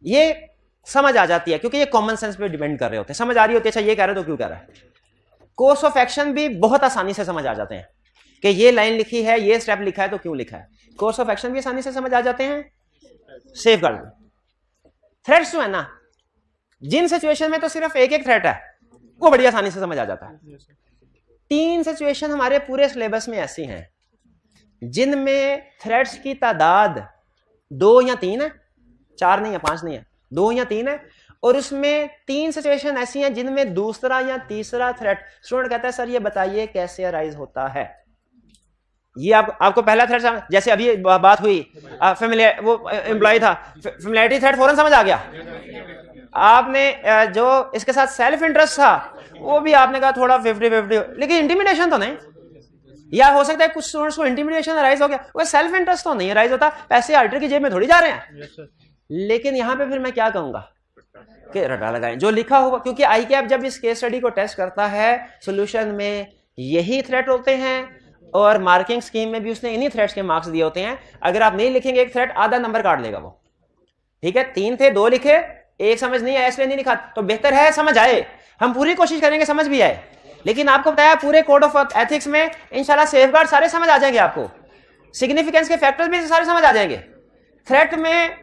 ये समझ आ जाती है क्योंकि ये कॉमन सेंस पे डिपेंड कर रहे होते हैं, समझ आ रही होती है। अच्छा, ये कह रहे तो क्यों कह रहा है? कोर्स ऑफ एक्शन भी बहुत आसानी से समझ आ जाते हैं कि ये लाइन लिखी है, ये स्टेप लिखा है तो क्यों लिखा है। कोर्स ऑफ एक्शन भी आसानी से समझ आ जाते हैं। सेफगार्ड, थ्रेट्स जो है ना, जिन सिचुएशन में तो सिर्फ एक थ्रेट है, वो बड़ी आसानी से समझ आ जाता है। 3 सिचुएशन हमारे पूरे सिलेबस में ऐसी हैं जिनमें थ्रेट्स की तादाद 2 या 3 है, 4 नहीं है, 5 नहीं है, 2 या 3 है। और उसमें 3 सिचुएशन ऐसी हैं जिनमें दूसरा या तीसरा थ्रेट, स्टूडेंट कहता है सर ये बताइए कैसे अराइज होता है। ये आपको पहला थ्रेट, जैसे अभी बात हुई, फेमिलियर, वो एम्प्लॉय था, फेमिलियरिटी थ्रेट फौरन समझ आ गया। आपने जो इसके साथ सेल्फ इंटरेस्ट था वो भी आपने कहा थोड़ा 50-50, लेकिन इंटिमिडेशन तो नहीं। या हो सकता है कुछ स्टूडेंट्स को इंटिमिडेशन अराइज हो गया, वो सेल्फ इंटरेस्ट तो नहीं अराइज होता, पैसे ऑडिटर की जेब में थोड़ी जा रहे हैं। लेकिन यहां पे फिर मैं क्या कहूंगा कि रटा लगाएं जो लिखा होगा, क्योंकि ICAP जब इस केस स्टडी को टेस्ट करता है सोल्यूशन में यही थ्रेट होते हैं, और मार्किंग स्कीम में भी उसने इन्हीं थ्रेट्स के मार्क्स दिए होते हैं। अगर आप नहीं लिखेंगे एक थ्रेट, आधा नंबर काट लेगा वो। ठीक है, 3 थे, 2 लिखे, 1 समझ नहीं आया इसलिए नहीं लिखा, तो बेहतर है समझ आए। हम पूरी कोशिश करेंगे समझ भी आए, लेकिन आपको बताया पूरे कोड ऑफ एथिक्स में इंशाल्लाह सेफगार्ड सारे समझ आ जाएंगे, आपको सिग्निफिकेंस के फैक्टर्स भी सारे समझ आ जाएंगे, थ्रेट में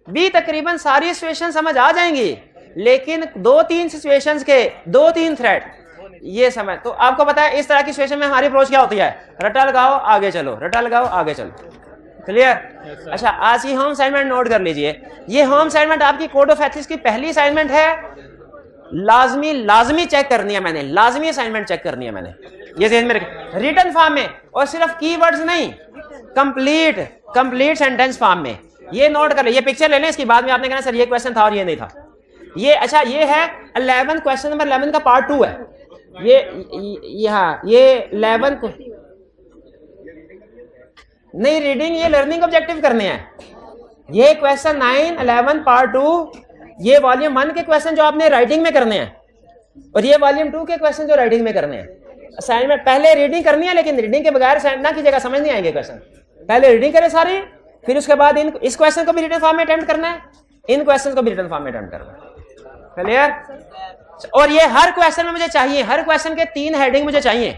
भी तकरीबन सारी सिचुएशन समझ आ जाएंगी, लेकिन 2-3 सिचुएशंस के 2-3 थ्रेट ये समझ। तो आपको पता है इस तरह की सिचुएशन में हमारी अप्रोच क्या होती है? रटा लगाओ आगे चलो, रटा लगाओ आगे चलो। क्लियर? अच्छा, आज की होम असाइनमेंट नोट कर लीजिए। ये होम असाइनमेंट आपकी कोड ऑफ एथिक्स की पहली असाइनमेंट है, लाजमी चेक करनी है मैंने, लाजमी असाइनमेंट चेक करनी है मैंने, ये ध्यान में रखें। रिटन फॉर्म में, और सिर्फ कीवर्ड्स नहीं, कंप्लीट सेंटेंस फॉर्म में। ये नोट कर ले, ये पिक्चर ले लें, इसकी बाद में आपने कहना सर ये क्वेश्चन था और ये नहीं था। ये अच्छा ये है 11 क्वेश्चन नंबर 11 का पार्ट 2 है ये हाँ ये 11 को नहीं रीडिंग ये लर्निंग ऑब्जेक्टिव करने हैं। ये क्वेश्चन 9 11 पार्ट 2 ये वॉल्यूम 1 के क्वेश्चन जो आपने राइटिंग में करने हैं और ये वॉल्यूम 2 के क्वेश्चन जो राइटिंग में करने हैं। असाइनमेंट पहले रीडिंग करनी है लेकिन रीडिंग के बगैर असाइनमेंट ना कीजिएगा, समझ नहीं आएंगे क्वेश्चन। पहले रीडिंग करें सारी, फिर उसके बाद इस क्वेश्चन को भी रिटन फॉर्म में अटेम्प्ट करना है, इन क्वेश्चन को भी रिटन फॉर्म में अटेम्प्ट करना है। क्लियर? और ये हर क्वेश्चन में मुझे चाहिए, हर क्वेश्चन के 3 हेडिंग मुझे चाहिए।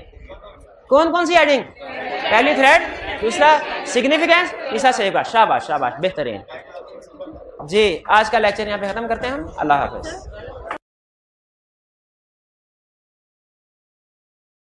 कौन कौन सी हेडिंग? पहली थ्रेड, दूसरा सिग्निफिकेंस, तीसरा सेफगार्ड। शाबाश शाबाश बेहतरीन। जी आज का लेक्चर यहाँ पे खत्म करते हैं हम। अल्लाह हाफिज।